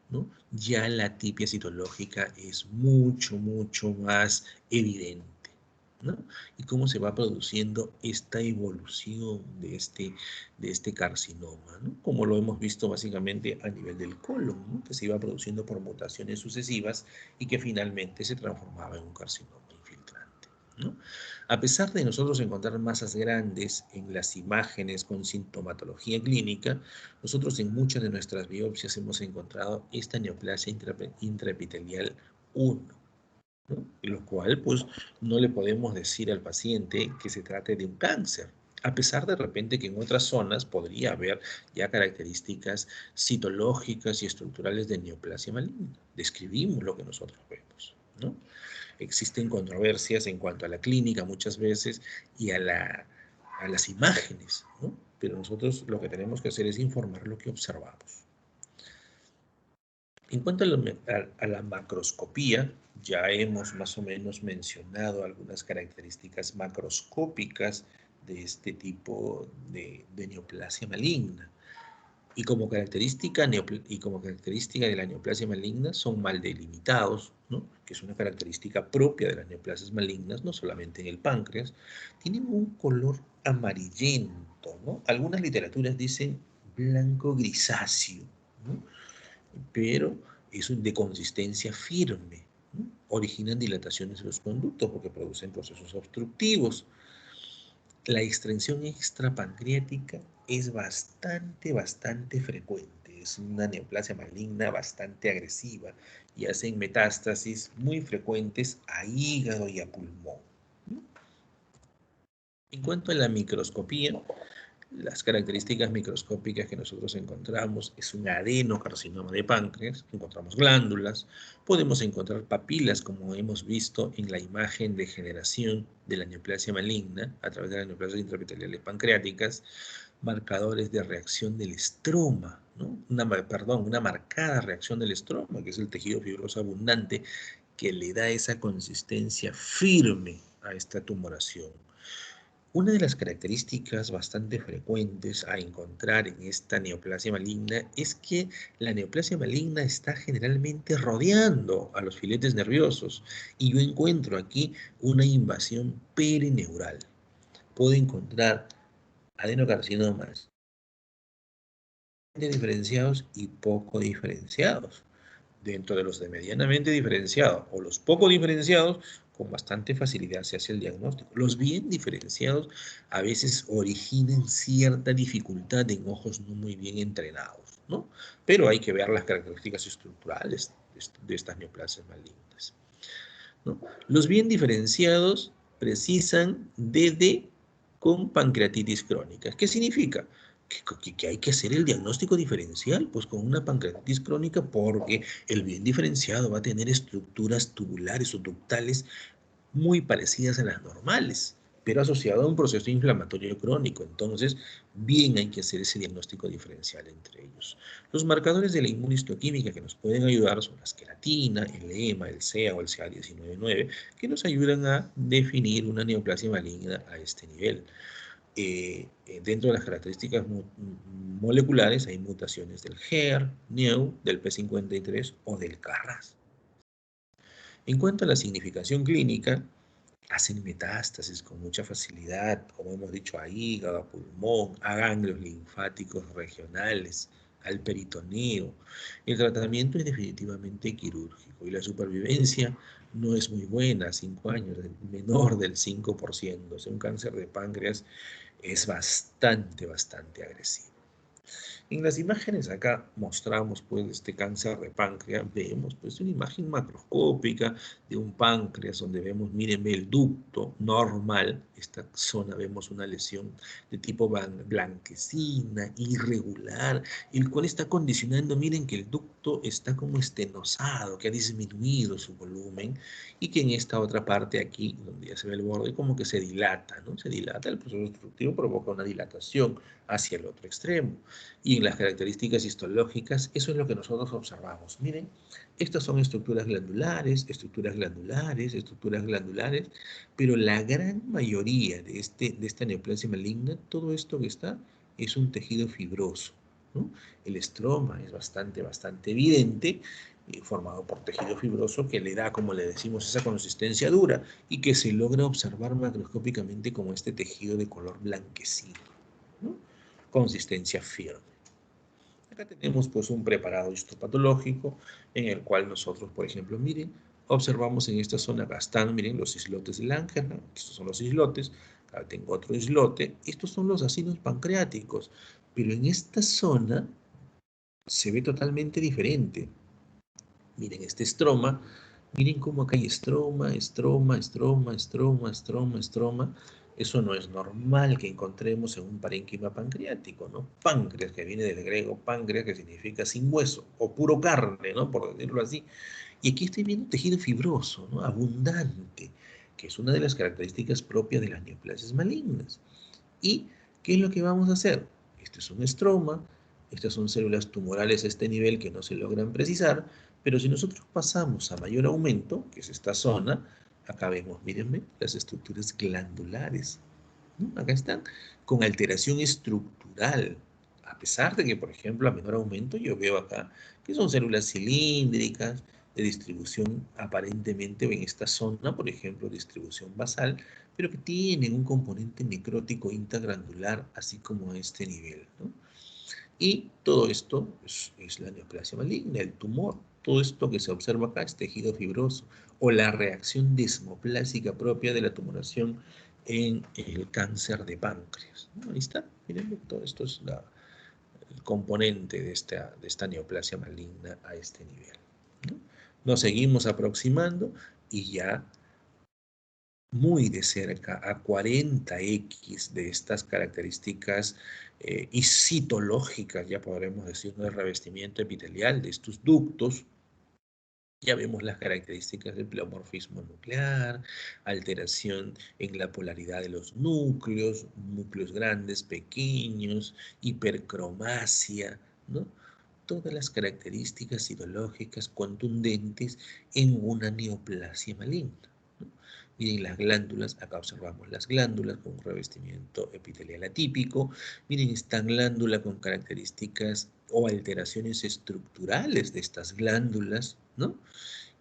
¿no? Ya la atipia citológica es mucho, mucho más evidente, ¿no? Y cómo se va produciendo esta evolución de este carcinoma, ¿no? Como lo hemos visto básicamente a nivel del colon, ¿no? Que se iba produciendo por mutaciones sucesivas y que finalmente se transformaba en un carcinoma infiltrante, ¿no? A pesar de nosotros encontrar masas grandes en las imágenes con sintomatología clínica, nosotros en muchas de nuestras biopsias hemos encontrado esta neoplasia intraepitelial 1, ¿no? Y lo cual, pues, no le podemos decir al paciente que se trate de un cáncer, a pesar de repente que en otras zonas podría haber ya características citológicas y estructurales de neoplasia maligna. Describimos lo que nosotros vemos, ¿no? Existen controversias en cuanto a la clínica muchas veces y a las imágenes, ¿no? Pero nosotros lo que tenemos que hacer es informar lo que observamos. En cuanto a la macroscopía, ya hemos más o menos mencionado algunas características macroscópicas de este tipo de neoplasia maligna. Y como característica de la neoplasia maligna son mal delimitados, ¿no? Que es una característica propia de las neoplasias malignas, no solamente en el páncreas. Tienen un color amarillento, ¿no? Algunas literaturas dicen blanco grisáceo, ¿no? Pero es de consistencia firme, ¿no? Originan dilataciones de los conductos porque producen procesos obstructivos. La extensión extrapancreática es bastante frecuente. Es una neoplasia maligna bastante agresiva y hacen metástasis muy frecuentes a hígado y a pulmón. En cuanto a la microscopía, las características microscópicas que nosotros encontramos es un adenocarcinoma de páncreas, encontramos glándulas, podemos encontrar papilas como hemos visto en la imagen de generación de la neoplasia maligna a través de las neoplasias intraepiteliales pancreáticas, marcadores de reacción del estroma, ¿no? Una marcada reacción del estroma, que es el tejido fibroso abundante que le da esa consistencia firme a esta tumoración. Una de las características bastante frecuentes a encontrar en esta neoplasia maligna es que la neoplasia maligna está generalmente rodeando a los filetes nerviosos y yo encuentro aquí una invasión perineural. Puedo encontrar adenocarcinomas diferenciados y poco diferenciados. Dentro de los de medianamente diferenciados o los poco diferenciados, con bastante facilidad se hace el diagnóstico. Los bien diferenciados a veces originan cierta dificultad en ojos no muy bien entrenados, ¿no? Pero hay que ver las características estructurales de estas neoplasias malignas, ¿no? Los bien diferenciados precisan DD con pancreatitis crónica. ¿Qué significa? Que hay que hacer el diagnóstico diferencial, pues con una pancreatitis crónica, porque el bien diferenciado va a tener estructuras tubulares o ductales muy parecidas a las normales, pero asociado a un proceso inflamatorio crónico. Entonces, bien hay que hacer ese diagnóstico diferencial entre ellos. Los marcadores de la inmunistoquímica que nos pueden ayudar son la esquelatina, el EMA, el CEA o el CA19-9, que nos ayudan a definir una neoplasia maligna a este nivel. Dentro de las características moleculares hay mutaciones del HER, NEU, del P53 o del KRAS. En cuanto a la significación clínica, hacen metástasis con mucha facilidad, como hemos dicho, a hígado, a pulmón, a ganglios linfáticos regionales, al peritoneo. El tratamiento es definitivamente quirúrgico y la supervivencia no es muy buena, 5 años, menor del 5%. O sea, un cáncer de páncreas es bastante agresivo. En las imágenes acá mostramos pues este cáncer de páncreas, vemos pues una imagen macroscópica de un páncreas donde vemos, mírenme, el ducto normal, esta zona vemos una lesión de tipo blanquecina, irregular, el cual está condicionando, miren que el ducto está como estenosado, que ha disminuido su volumen y que en esta otra parte aquí, donde ya se ve el borde, como que se dilata, ¿no? Se dilata, el proceso obstructivo provoca una dilatación hacia el otro extremo. Y en las características histológicas, eso es lo que nosotros observamos. Miren, estas son estructuras glandulares, estructuras glandulares, estructuras glandulares, pero la gran mayoría de esta neoplasia maligna, todo esto que está, es un tejido fibroso, ¿no? El estroma es bastante evidente, formado por tejido fibroso que le da, como le decimos, esa consistencia dura y que se logra observar macroscópicamente como este tejido de color blanquecino, ¿no? Consistencia firme. Acá tenemos pues un preparado histopatológico en el cual nosotros, por ejemplo, miren, observamos en esta zona, acá están, miren, los islotes de Langerhans, estos son los islotes, acá tengo otro islote, estos son los acinos pancreáticos, pero en esta zona se ve totalmente diferente. Miren este estroma, miren cómo acá hay estroma, estroma, estroma, estroma, estroma, estroma. Eso no es normal que encontremos en un parénquima pancreático, ¿no? Páncreas, que viene del griego páncreas, que significa sin hueso, o puro carne, ¿no? Por decirlo así. Y aquí estoy viendo tejido fibroso, ¿no? Abundante, que es una de las características propias de las neoplasias malignas. ¿Y qué es lo que vamos a hacer? Este es un estroma, estas son células tumorales a este nivel que no se logran precisar, pero si nosotros pasamos a mayor aumento, que es esta zona, acá vemos, mírenme, las estructuras glandulares, ¿no? Acá están, con alteración estructural, a pesar de que, por ejemplo, a menor aumento yo veo acá que son células cilíndricas, de distribución aparentemente en esta zona, por ejemplo, distribución basal, pero que tienen un componente necrótico intragranular, así como a este nivel, ¿no? Y todo esto es la neoplasia maligna, el tumor. Todo esto que se observa acá es tejido fibroso o la reacción desmoplásica propia de la tumoración en el cáncer de páncreas, ¿no? Ahí está, miren, todo esto es el componente de esta neoplasia maligna a este nivel, ¿no? Nos seguimos aproximando y ya muy de cerca a 40x de estas características y citológicas, ya podremos decir, del revestimiento epitelial de estos ductos. Ya vemos las características del pleomorfismo nuclear, alteración en la polaridad de los núcleos, núcleos grandes, pequeños, hipercromasia, ¿no? Todas las características citológicas contundentes en una neoplasia maligna, ¿no? Miren las glándulas, acá observamos las glándulas con un revestimiento epitelial atípico. Miren esta glándula con características o alteraciones estructurales de estas glándulas, ¿no?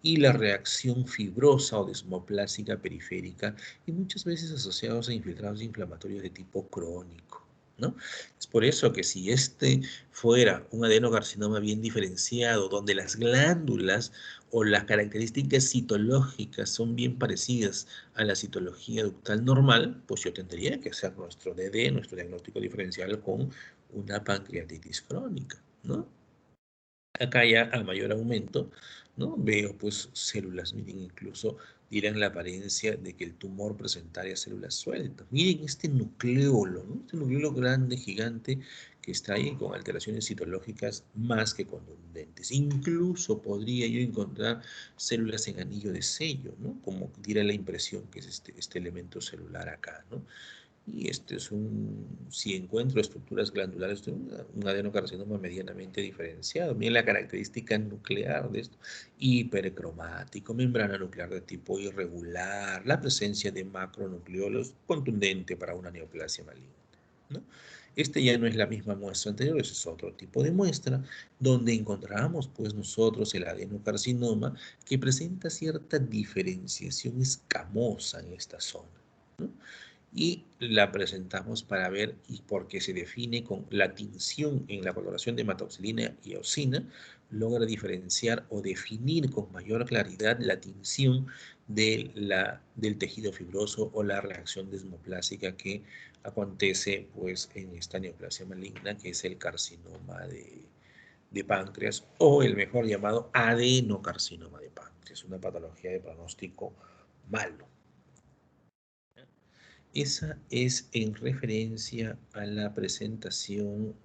Y la reacción fibrosa o desmoplásica periférica y muchas veces asociados a infiltrados inflamatorios de tipo crónico, ¿no? Es por eso que si este fuera un adenocarcinoma bien diferenciado, donde las glándulas o las características citológicas son bien parecidas a la citología ductal normal, pues yo tendría que hacer nuestro DD, nuestro diagnóstico diferencial con una pancreatitis crónica, ¿no? Acá ya a mayor aumento, ¿no? Veo pues células, miren, incluso dirán la apariencia de que el tumor presentaría células sueltas. Miren este nucleolo, ¿no? Este nucleolo grande, gigante, que está ahí con alteraciones citológicas más que contundentes. Incluso podría yo encontrar células en anillo de sello, ¿no? Como diera la impresión que es este elemento celular acá, ¿no? Y este es si encuentro estructuras glandulares de un adenocarcinoma medianamente diferenciado. Miren la característica nuclear de esto: hipercromático, membrana nuclear de tipo irregular, la presencia de macronucleolos contundente para una neoplasia maligna, ¿no? Este ya no es la misma muestra anterior, ese es otro tipo de muestra, donde encontramos pues nosotros el adenocarcinoma que presenta cierta diferenciación escamosa en esta zona, ¿no? y la presentamos para ver, y porque se define con la tinción en la coloración de hematoxilina y eosina, logra diferenciar o definir con mayor claridad la tinción del tejido fibroso o la reacción desmoplásica que acontece pues, en esta neoplasia maligna, que es el carcinoma de páncreas, o el mejor llamado adenocarcinoma de páncreas, una patología de pronóstico malo. Esa es en referencia a la presentación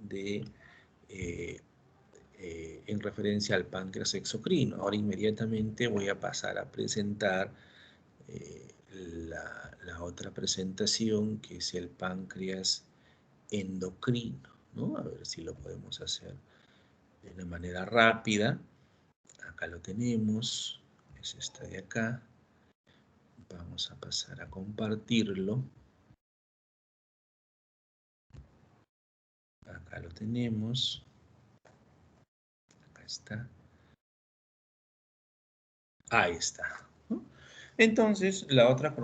en referencia al páncreas exocrino. Ahora inmediatamente voy a pasar a presentar la otra presentación, que es el páncreas endocrino, ¿no? A ver si lo podemos hacer de una manera rápida. Acá lo tenemos, es esta de acá. Vamos a pasar a compartirlo. Acá lo tenemos. Acá está. Ahí está. ¿No? Entonces, la otra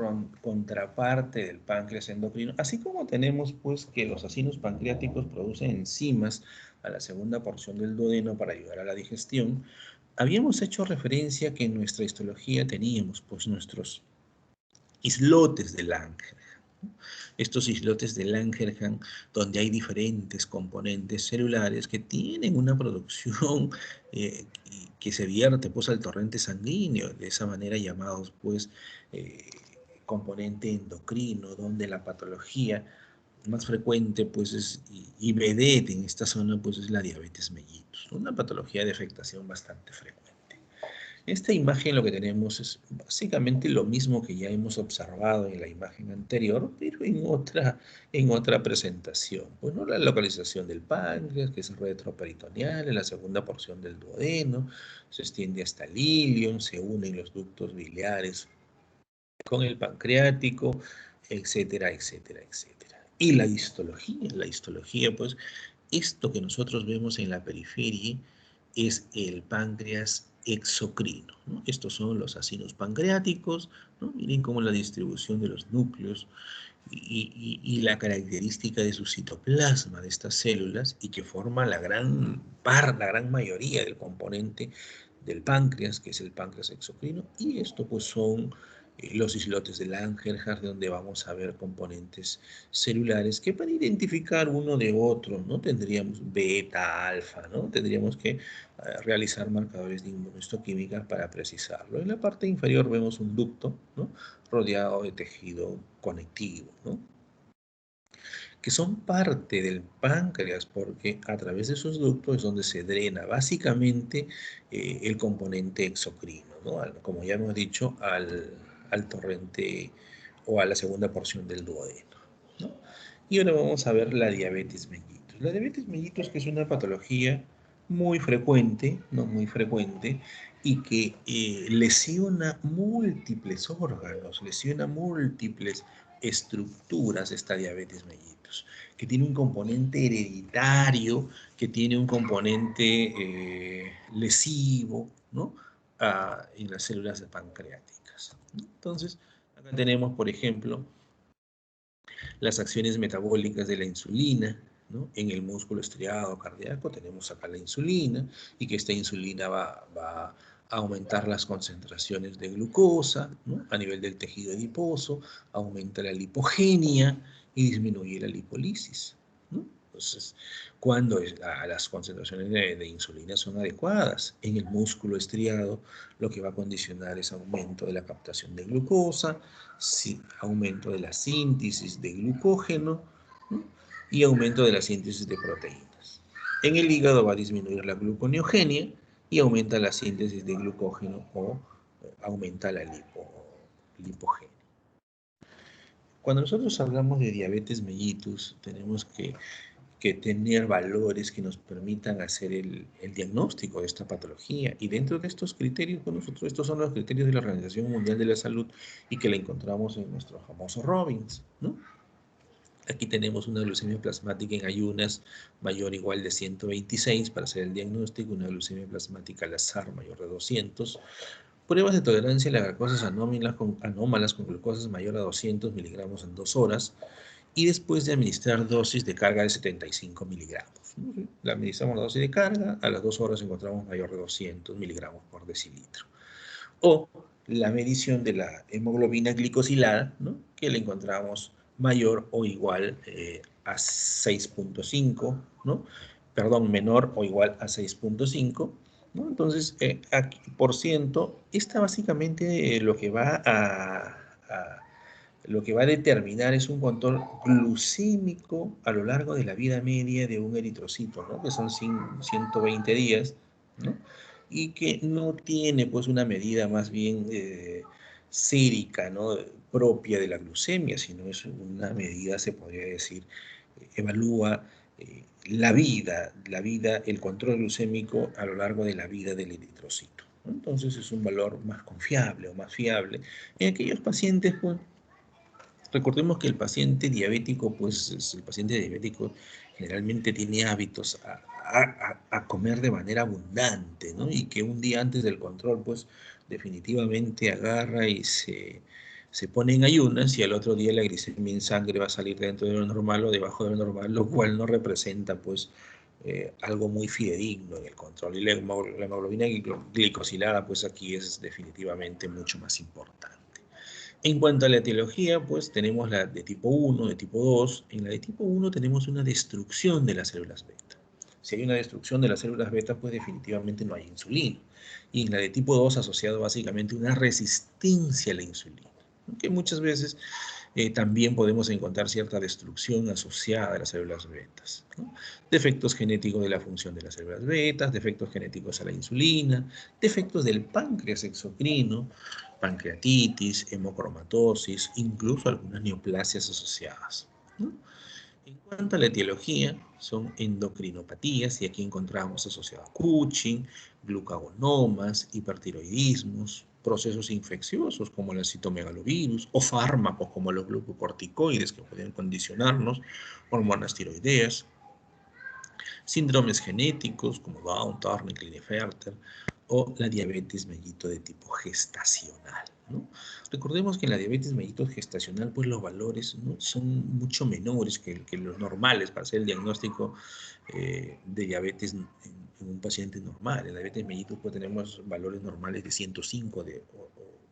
contraparte del páncreas endocrino, así como tenemos pues que los acinos pancreáticos producen enzimas a la segunda porción del duodeno para ayudar a la digestión, habíamos hecho referencia que en nuestra histología teníamos pues nuestros islotes de Langerhans. Estos islotes de Langerhans, donde hay diferentes componentes celulares que tienen una producción que se vierte pues, al torrente sanguíneo, de esa manera llamados pues, componente endocrino, donde la patología más frecuente pues, y vedette en esta zona pues, es la diabetes mellitus, una patología de afectación bastante frecuente. Esta imagen lo que tenemos es básicamente lo mismo que ya hemos observado en la imagen anterior, pero en otra presentación. Bueno, la localización del páncreas, que es retroperitoneal, en la segunda porción del duodeno, se extiende hasta el ilion, se unen los ductos biliares con el pancreático, etcétera, etcétera, etcétera. Y la histología, pues, esto que nosotros vemos en la periferia es el páncreas exocrino, ¿no? Estos son los acinos pancreáticos, ¿no? Miren cómo la distribución de los núcleos y la característica de su citoplasma de estas células y que forma la gran mayoría del componente del páncreas, que es el páncreas exocrino, y esto pues son los islotes de Langerhans, donde vamos a ver componentes celulares que para identificar uno de otro, ¿no? Tendríamos beta, alfa, ¿no? Tendríamos que realizar marcadores de inmunohistoquímica para precisarlo. En la parte inferior vemos un ducto, ¿no? Rodeado de tejido conectivo, ¿no? Que son parte del páncreas, porque a través de esos ductos es donde se drena básicamente el componente exocrino, ¿no? Como ya hemos dicho, al torrente o a la segunda porción del duodeno, ¿no? Y ahora vamos a ver la diabetes mellitus. La diabetes mellitus, que es una patología muy frecuente, no muy frecuente, y que lesiona múltiples órganos, lesiona múltiples estructuras esta diabetes mellitus, que tiene un componente hereditario, que tiene un componente lesivo, ¿no? En las células pancreáticas, ¿no? Entonces, acá tenemos, por ejemplo, las acciones metabólicas de la insulina, ¿no? En el músculo estriado cardíaco tenemos acá la insulina y que esta insulina va a aumentar las concentraciones de glucosa, ¿no? A nivel del tejido adiposo, aumenta la lipogenia y disminuye la lipólisis, ¿no? Entonces, cuando las concentraciones de insulina son adecuadas en el músculo estriado, lo que va a condicionar es aumento de la captación de glucosa, aumento de la síntesis de glucógeno, ¿no? Y aumento de la síntesis de proteínas. En el hígado va a disminuir la gluconeogenia y aumenta la síntesis de glucógeno o aumenta la lipogenia. Cuando nosotros hablamos de diabetes mellitus, tenemos que tener valores que nos permitan hacer el diagnóstico de esta patología. Y dentro de estos criterios, pues nosotros, estos son los criterios de la Organización Mundial de la Salud y que la encontramos en nuestro famoso Robbins, ¿no? Aquí tenemos una glucemia plasmática en ayunas mayor o igual de 126 para hacer el diagnóstico, una glucemia plasmática al azar mayor de 200, Pruebas de tolerancia a las glucosas anómalas con glucosas mayor a 200 miligramos en 2 horas y después de administrar dosis de carga de 75 miligramos. Le administramos la dosis de carga, a las 2 horas encontramos mayor de 200 miligramos por decilitro. O la medición de la hemoglobina glicosilada, ¿no? Que le encontramos mayor o igual a 6.5, ¿no? Perdón, menor o igual a 6.5, ¿no? Entonces, aquí, por ciento, esta básicamente lo que va lo que va a determinar es un control glucémico a lo largo de la vida media de un eritrocito, ¿no? Que son 120 días, ¿no? Y que no tiene pues una medida más bien sérica, ¿no? Propia de la glucemia, sino es una medida, se podría decir, evalúa el control glucémico a lo largo de la vida del eritrocito, ¿no? Entonces es un valor más confiable o más fiable en aquellos pacientes, pues. Recordemos que el paciente diabético, pues el paciente diabético generalmente tiene hábitos a comer de manera abundante, ¿no? Y que un día antes del control, pues definitivamente agarra y se pone en ayunas y al otro día la glicemia en sangre va a salir dentro de lo normal o debajo de lo normal, lo cual no representa, pues, algo muy fidedigno en el control. Y la hemoglobina glicosilada, pues aquí es definitivamente mucho más importante. En cuanto a la etiología, pues tenemos la de tipo 1, de tipo 2. En la de tipo 1 tenemos una destrucción de las células beta. Si hay una destrucción de las células beta, pues definitivamente no hay insulina. Y en la de tipo 2 asociado básicamente a una resistencia a la insulina, que muchas veces también podemos encontrar cierta destrucción asociada a las células betas, ¿no? Defectos genéticos de la función de las células betas, defectos genéticos a la insulina, defectos del páncreas exocrino, pancreatitis, hemocromatosis, incluso algunas neoplasias asociadas, ¿no? En cuanto a la etiología, son endocrinopatías, y aquí encontramos asociados a Cushing, glucagonomas, hipertiroidismos, procesos infecciosos como el citomegalovirus, o fármacos como los glucocorticoides que pueden condicionarnos, hormonas tiroideas, síndromes genéticos como Down, Turner, Klinefelter, o la diabetes mellito de tipo gestacional, ¿no? Recordemos que en la diabetes mellito gestacional, pues los valores, ¿no?, son mucho menores que los normales para hacer el diagnóstico de diabetes en un paciente normal. En la diabetes mellito, pues tenemos valores normales de 105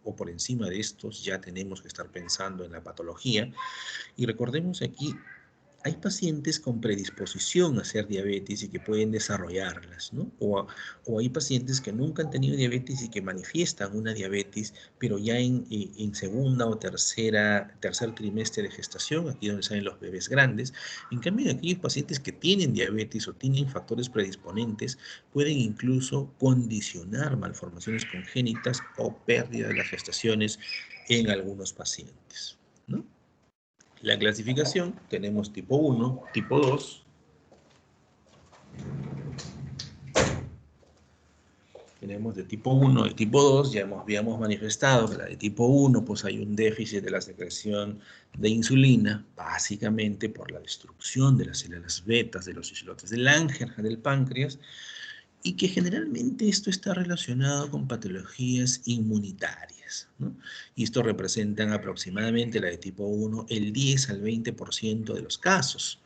o por encima de estos ya tenemos que estar pensando en la patología. Y recordemos aquí, hay pacientes con predisposición a hacer diabetes y que pueden desarrollarlas, ¿no? O hay pacientes que nunca han tenido diabetes y que manifiestan una diabetes, pero ya en segunda o tercer trimestre de gestación, aquí donde salen los bebés grandes. En cambio, aquellos pacientes que tienen diabetes o tienen factores predisponentes, pueden incluso condicionar malformaciones congénitas o pérdida de las gestaciones en algunos pacientes, ¿no? La clasificación, tenemos tipo 1, tipo 2. Tenemos de tipo 1 y tipo 2, ya habíamos manifestado que la de tipo 1, pues hay un déficit de la secreción de insulina, básicamente por la destrucción de las células betas de los islotes de Langerhans del páncreas, y que generalmente esto está relacionado con patologías inmunitarias, ¿no? Y esto representan aproximadamente la de tipo 1, el 10 al 20% de los casos.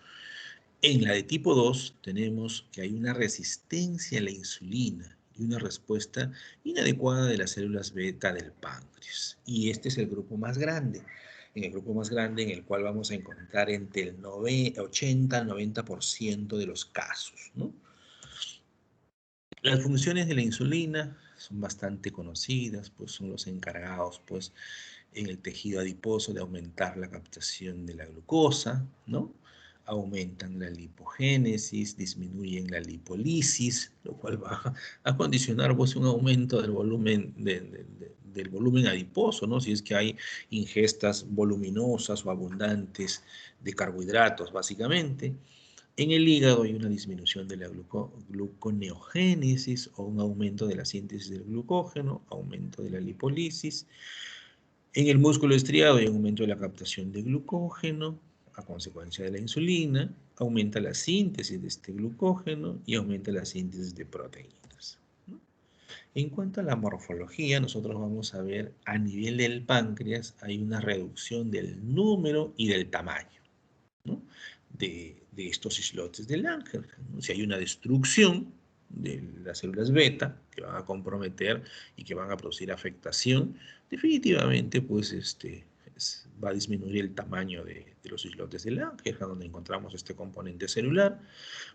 En la de tipo 2 tenemos que hay una resistencia a la insulina y una respuesta inadecuada de las células beta del páncreas. Y este es el grupo más grande. En el grupo más grande, en el cual vamos a encontrar entre el 80 al 90% de los casos, ¿no? Las funciones de la insulina son bastante conocidas, pues son los encargados, pues, en el tejido adiposo de aumentar la captación de la glucosa, ¿no? Aumentan la lipogénesis, disminuyen la lipólisis, lo cual va a condicionar, pues, un aumento del volumen, del volumen adiposo, ¿no? Si es que hay ingestas voluminosas o abundantes de carbohidratos, básicamente. En el hígado hay una disminución de la gluconeogénesis o un aumento de la síntesis del glucógeno, aumento de la lipólisis. En el músculo estriado hay un aumento de la captación de glucógeno a consecuencia de la insulina, aumenta la síntesis de este glucógeno y aumenta la síntesis de proteínas, ¿no? En cuanto a la morfología, nosotros vamos a ver a nivel del páncreas hay una reducción del número y del tamaño, ¿no? de estos islotes de Langerhans, ¿no? Si hay una destrucción de las células beta que van a comprometer y que van a producir afectación, definitivamente pues va a disminuir el tamaño de los islotes de Langerhans, donde encontramos este componente celular.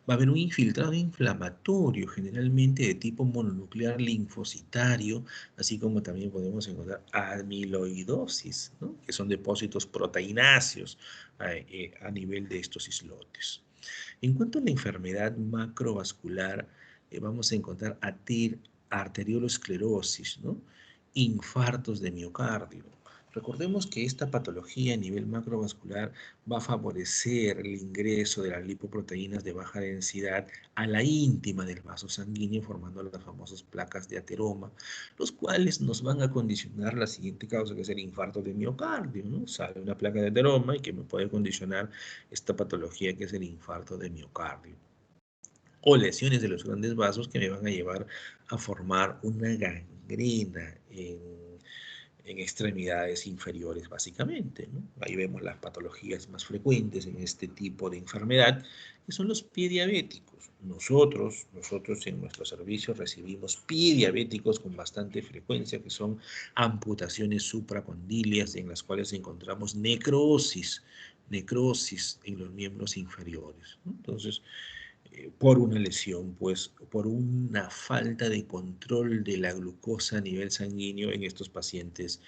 Va a haber un infiltrado inflamatorio, generalmente de tipo mononuclear linfocitario, así como también podemos encontrar amiloidosis, ¿no? Que son depósitos proteináceos a nivel de estos islotes. En cuanto a la enfermedad macrovascular, vamos a encontrar arteriolosclerosis, ¿no? Infartos de miocardio. Recordemos que esta patología a nivel macrovascular va a favorecer el ingreso de las lipoproteínas de baja densidad a la íntima del vaso sanguíneo, formando las famosas placas de ateroma, los cuales nos van a condicionar la siguiente causa, que es el infarto de miocardio, ¿no? Sale una placa de ateroma y que me puede condicionar esta patología que es el infarto de miocardio. O lesiones de los grandes vasos que me van a llevar a formar una gangrena en extremidades inferiores, básicamente, ¿no? Ahí vemos las patologías más frecuentes en este tipo de enfermedad, que son los pie diabéticos. Nosotros en nuestro servicio recibimos pie diabéticos con bastante frecuencia, que son amputaciones supracondilias en las cuales encontramos necrosis en los miembros inferiores, ¿no? Entonces, por una lesión, pues por una falta de control de la glucosa a nivel sanguíneo en estos pacientes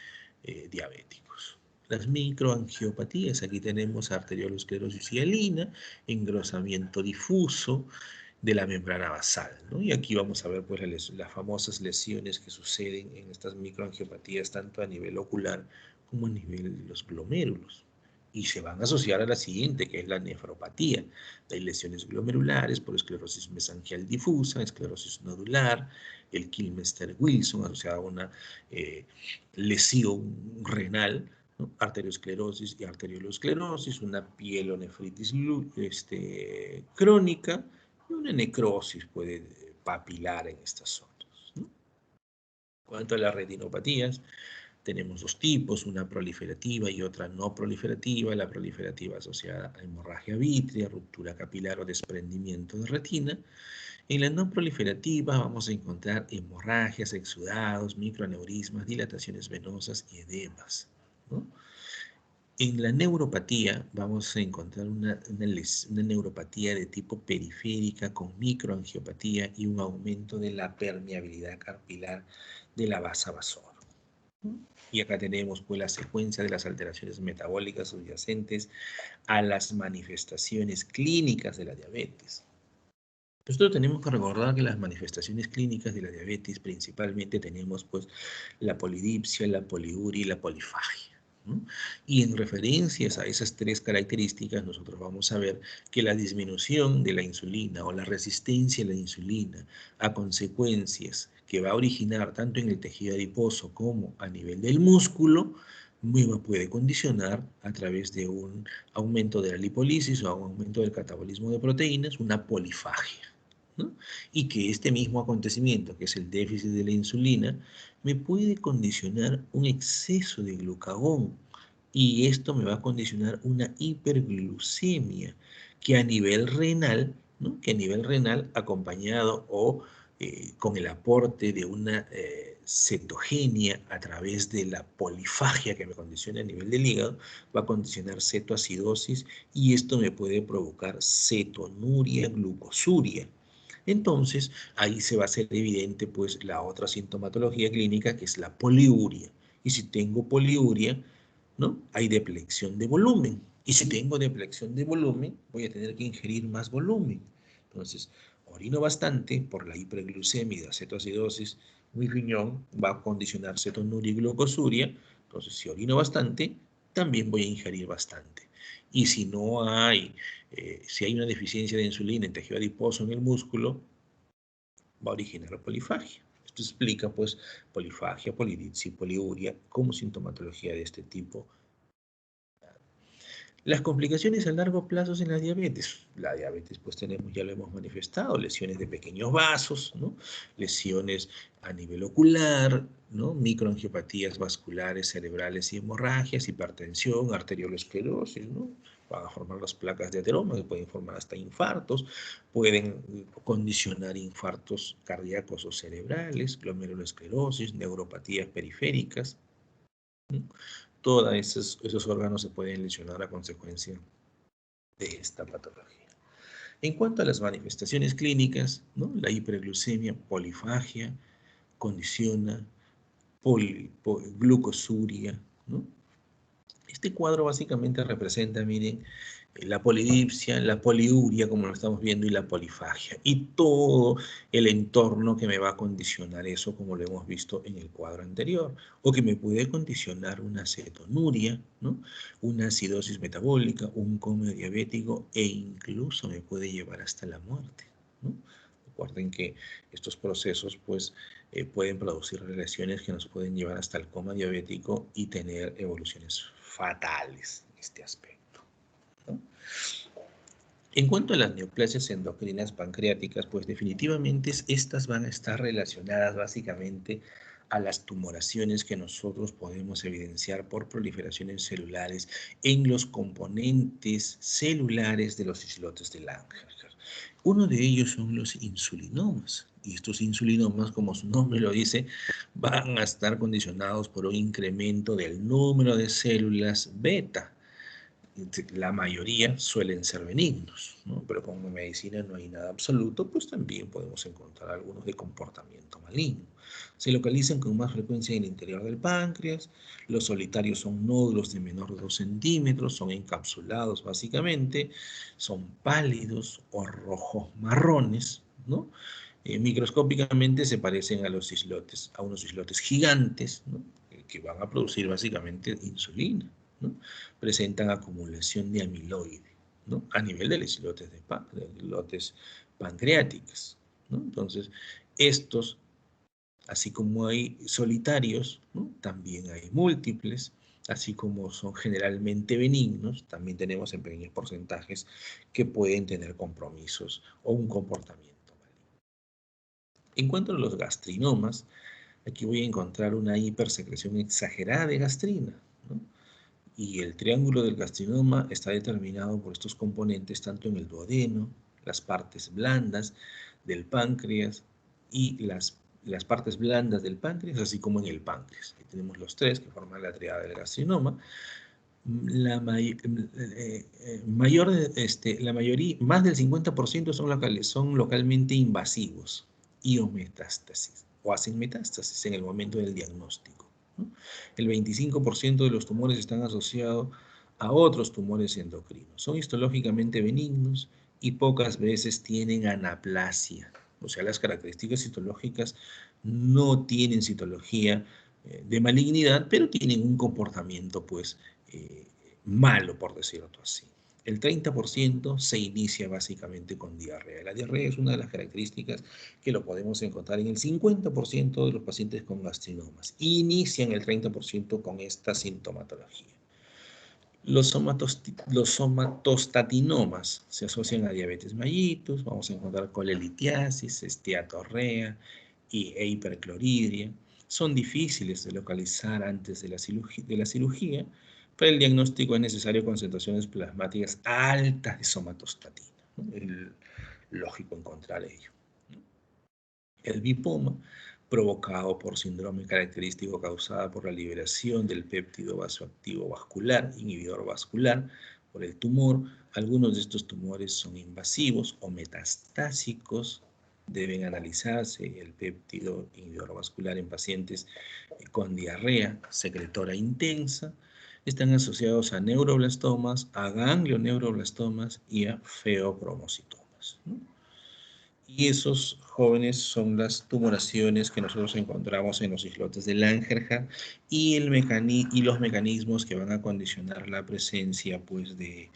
diabéticos. Las microangiopatías, aquí tenemos arteriolosclerosis hialina, engrosamiento difuso de la membrana basal, ¿no? Y aquí vamos a ver pues las famosas lesiones que suceden en estas microangiopatías tanto a nivel ocular como a nivel de los glomérulos. Y se van a asociar a la siguiente, que es la nefropatía. Hay lesiones glomerulares por esclerosis mesangial difusa, esclerosis nodular, el Kilmester-Wilson asociado a una lesión renal, ¿no? Arteriosclerosis y arteriolosclerosis, una pielonefritis crónica y una necrosis papilar en estas zonas, ¿no? En cuanto a las retinopatías, tenemos dos tipos, una proliferativa y otra no proliferativa. La proliferativa asociada a hemorragia vítrea, ruptura capilar o desprendimiento de retina. En la no proliferativa vamos a encontrar hemorragias, exudados, microaneurismas, dilataciones venosas y edemas, ¿no? En la neuropatía vamos a encontrar una neuropatía de tipo periférica con microangiopatía y un aumento de la permeabilidad capilar de la vasa vasor. Y acá tenemos pues la secuencia de las alteraciones metabólicas subyacentes a las manifestaciones clínicas de la diabetes. Nosotros tenemos que recordar que las manifestaciones clínicas de la diabetes principalmente tenemos pues la polidipsia, la poliuria y la polifagia, ¿no? Y en referencias a esas tres características nosotros vamos a ver que la disminución de la insulina o la resistencia a la insulina a consecuencias que va a originar tanto en el tejido adiposo como a nivel del músculo me puede condicionar a través de un aumento de la lipólisis o un aumento del catabolismo de proteínas, una polifagia, ¿no? Y que este mismo acontecimiento, que es el déficit de la insulina, me puede condicionar un exceso de glucagón y esto me va a condicionar una hiperglucemia que a nivel renal, ¿no? Que a nivel renal acompañado o con el aporte de una cetogenia a través de la polifagia que me condiciona a nivel del hígado, va a condicionar cetoacidosis y esto me puede provocar cetonuria, glucosuria. Entonces, ahí se va a hacer evidente pues la otra sintomatología clínica que es la poliuria. Y si tengo poliuria, ¿no? Hay depleción de volumen. Y si tengo depleción de volumen, voy a tener que ingerir más volumen. Entonces, orino bastante por la hiperglucemia y la cetoacidosis, mi riñón va a condicionar cetonuria y glucosuria. Entonces, si orino bastante, también voy a ingerir bastante. Y si no hay, si hay una deficiencia de insulina en tejido adiposo en el músculo, va a originar polifagia. Esto explica, pues, polifagia, polidipsia y poliuria como sintomatología de este tipo. Las complicaciones a largo plazo en la diabetes. La diabetes, pues tenemos, ya lo hemos manifestado, lesiones de pequeños vasos, ¿no? Lesiones a nivel ocular, ¿no? Microangiopatías vasculares, cerebrales y hemorragias, hipertensión, arteriolosclerosis, ¿no? Van a formar las placas de ateroma que pueden formar hasta infartos, pueden condicionar infartos cardíacos o cerebrales, glomerulosclerosis, neuropatías periféricas, ¿no? Todos esos órganos se pueden lesionar a consecuencia de esta patología. En cuanto a las manifestaciones clínicas, ¿no? La hiperglucemia, polifagia, condiciona, glucosuria, ¿no? Este cuadro básicamente representa, miren, la polidipsia, la poliuria, como lo estamos viendo, y la polifagia, y todo el entorno que me va a condicionar eso, como lo hemos visto en el cuadro anterior, o que me puede condicionar una cetonuria, ¿no? Una acidosis metabólica, un coma diabético, e incluso me puede llevar hasta la muerte, ¿no? Recuerden que estos procesos, pues, pueden producir regresiones que nos pueden llevar hasta el coma diabético y tener evoluciones fatales en este aspecto, ¿no? En cuanto a las neoplasias endocrinas pancreáticas, pues definitivamente estas van a estar relacionadas básicamente a las tumoraciones que nosotros podemos evidenciar por proliferaciones celulares en los componentes celulares de los islotes de Langerhans. Uno de ellos son los insulinomas, y estos insulinomas, como su nombre lo dice, van a estar condicionados por un incremento del número de células beta. La mayoría suelen ser benignos, ¿no? Pero como en medicina no hay nada absoluto, pues también podemos encontrar algunos de comportamiento maligno. Se localizan con más frecuencia en el interior del páncreas, los solitarios son nódulos de menor de 2 centímetros, son encapsulados básicamente, son pálidos o rojos marrones, ¿no? Microscópicamente se parecen a los islotes, a unos islotes gigantes, ¿no? Que van a producir básicamente insulina, ¿no? Presentan acumulación de amiloide, ¿no? A nivel de los islotes, de islotes pancreáticos, ¿no? Entonces, estos, así como hay solitarios, ¿no? También hay múltiples, así como son generalmente benignos, también tenemos en pequeños porcentajes que pueden tener compromisos o un comportamiento. En cuanto a los gastrinomas, aquí voy a encontrar una hipersecreción exagerada de gastrina, ¿no? Y el triángulo del gastrinoma está determinado por estos componentes tanto en el duodeno, las partes blandas del páncreas y las partes blandas del páncreas, así como en el páncreas. Aquí tenemos los tres que forman la triada del gastrinoma. La mayoría, más del 50% son localmente invasivos y o metástasis, o hacen metástasis en el momento del diagnóstico, ¿no? El 25% de los tumores están asociados a otros tumores endocrinos. Son histológicamente benignos y pocas veces tienen anaplasia. O sea, las características histológicas no tienen citología de malignidad, pero tienen un comportamiento, pues, malo, por decirlo así. El 30% se inicia básicamente con diarrea. La diarrea es una de las características que lo podemos encontrar en el 50% de los pacientes con gastrinomas. Inician el 30% con esta sintomatología. Los somatostatinomas se asocian a diabetes mellitus, vamos a encontrar colelitiasis, esteatorrea e hipercloridria. Son difíciles de localizar antes de la cirugía. Para el diagnóstico es necesario concentraciones plasmáticas altas de somatostatina, ¿no? Es lógico encontrar ello. El lipoma, provocado por síndrome característico causada por la liberación del péptido vasoactivo vascular, inhibidor vascular, por el tumor. Algunos de estos tumores son invasivos o metastásicos. Deben analizarse el péptido inhibidor vascular en pacientes con diarrea secretora intensa. Están asociados a neuroblastomas, a ganglioneuroblastomas y a feopromocitomas, ¿no? Y esos jóvenes son las tumoraciones que nosotros encontramos en los islotes de Langerhans y los mecanismos que van a condicionar la presencia, pues, de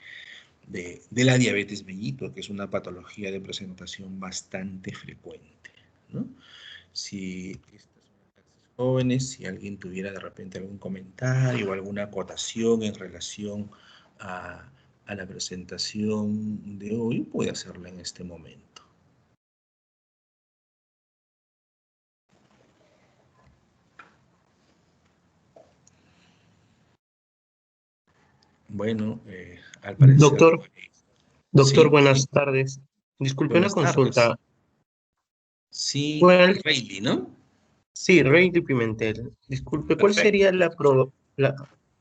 la diabetes mellitus, que es una patología de presentación bastante frecuente, ¿no? Si estas son las jóvenes, si alguien tuviera de repente algún comentario o alguna acotación en relación a la presentación de hoy, puede hacerla en este momento. Bueno, al parecer... Doctor, Sí, buenas sí. tardes. Disculpe una Buenas tardes. consulta. Sí, ¿Cuál? Reilly, ¿no? Sí, Rey Pimentel. Disculpe, ¿cuál Perfecto. sería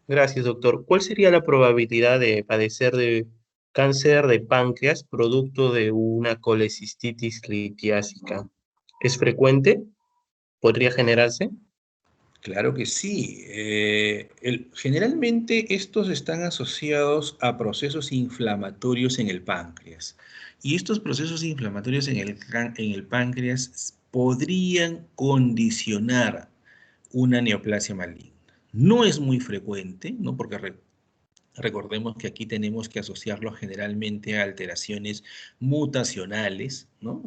Gracias, doctor. ¿Cuál sería la probabilidad de padecer de cáncer de páncreas producto de una colecistitis litiásica? ¿Es frecuente? ¿Podría generarse? Claro que sí. Generalmente estos están asociados a procesos inflamatorios en el páncreas. Y estos procesos inflamatorios en el páncreas podrían condicionar una neoplasia maligna. No es muy frecuente, ¿no? Porque recordemos que aquí tenemos que asociarlo generalmente a alteraciones mutacionales, ¿no?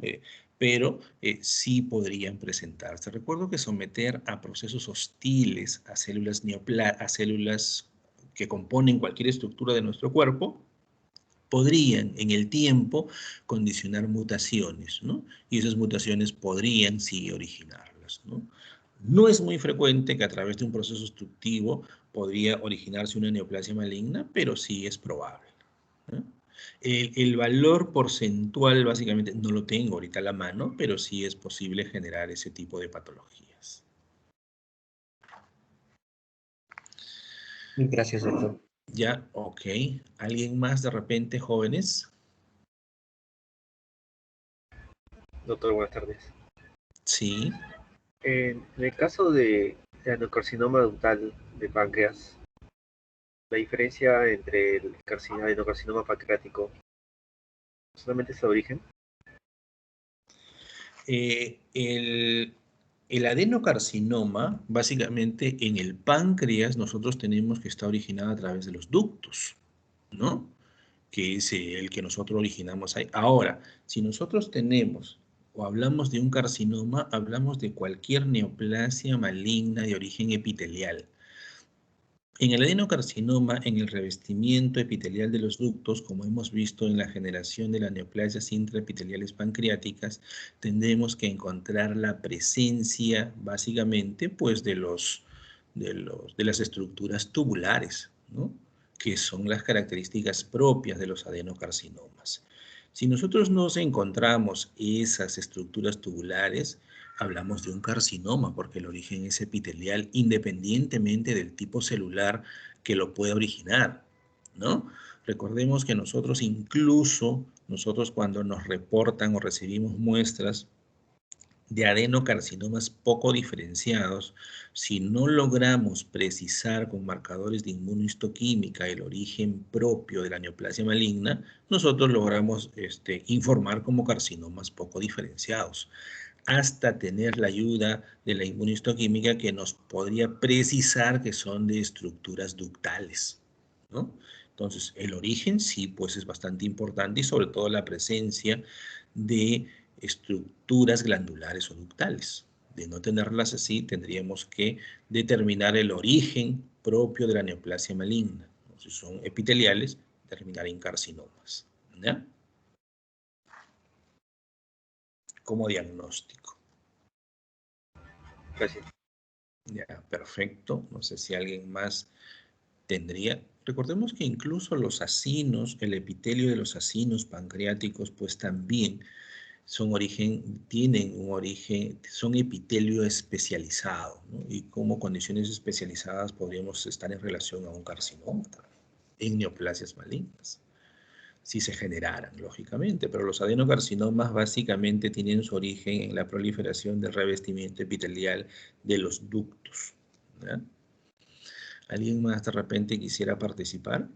Pero sí podrían presentarse. Recuerdo que someter a procesos hostiles a células que componen cualquier estructura de nuestro cuerpo podrían en el tiempo condicionar mutaciones, ¿no? Y esas mutaciones podrían sí originarlas, ¿no? No es muy frecuente que a través de un proceso obstructivo podría originarse una neoplasia maligna, pero sí es probable, ¿no? El valor porcentual básicamente no lo tengo ahorita a la mano, pero sí es posible generar ese tipo de patologías. Gracias, doctor. Ya, ok. ¿Alguien más de repente, jóvenes? Doctor, buenas tardes. Sí. En el caso de adenocarcinoma ductal de páncreas, la diferencia entre el adenocarcinoma pancreático solamente es el origen. El adenocarcinoma, básicamente en el páncreas, nosotros tenemos que está originado a través de los ductos, ¿no? Que es el que nosotros originamos ahí. Ahora, si nosotros tenemos o hablamos de un carcinoma, hablamos de cualquier neoplasia maligna de origen epitelial. En el adenocarcinoma, en el revestimiento epitelial de los ductos, como hemos visto en la generación de las neoplasias intraepiteliales pancreáticas, tendremos que encontrar la presencia, básicamente, pues de las estructuras tubulares, ¿no? Que son las características propias de los adenocarcinomas. Si nosotros nos encontramos esas estructuras tubulares, hablamos de un carcinoma porque el origen es epitelial independientemente del tipo celular que lo pueda originar, ¿no? Recordemos que nosotros cuando nos reportan o recibimos muestras de adenocarcinomas poco diferenciados, si no logramos precisar con marcadores de inmunohistoquímica el origen propio de la neoplasia maligna, nosotros logramos informar como carcinomas poco diferenciados, hasta tener la ayuda de la inmunohistoquímica que nos podría precisar que son de estructuras ductales, ¿no? Entonces, el origen sí, pues es bastante importante y sobre todo la presencia de estructuras glandulares o ductales. De no tenerlas así, tendríamos que determinar el origen propio de la neoplasia maligna. Si son epiteliales, terminar en carcinomas, ¿ya? Como diagnóstico. Gracias. Ya, perfecto. No sé si alguien más tendría. Recordemos que incluso los acinos, el epitelio de los acinos pancreáticos, pues también tienen un origen, son epitelio especializado, ¿no? Y como condiciones especializadas podríamos estar en relación a un carcinoma en neoplasias malignas, si se generaran, lógicamente, pero los adenocarcinomas básicamente tienen su origen en la proliferación del revestimiento epitelial de los ductos, ¿ya? ¿Alguien más de repente quisiera participar?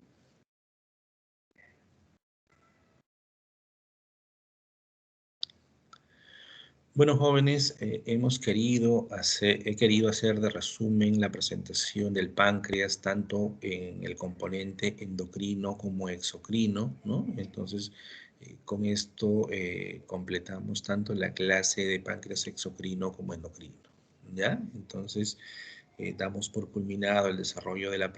Bueno, jóvenes, he querido hacer de resumen la presentación del páncreas, tanto en el componente endocrino como exocrino, ¿no? Entonces, con esto completamos tanto la clase de páncreas exocrino como endocrino, ¿ya? Entonces, damos por culminado el desarrollo de la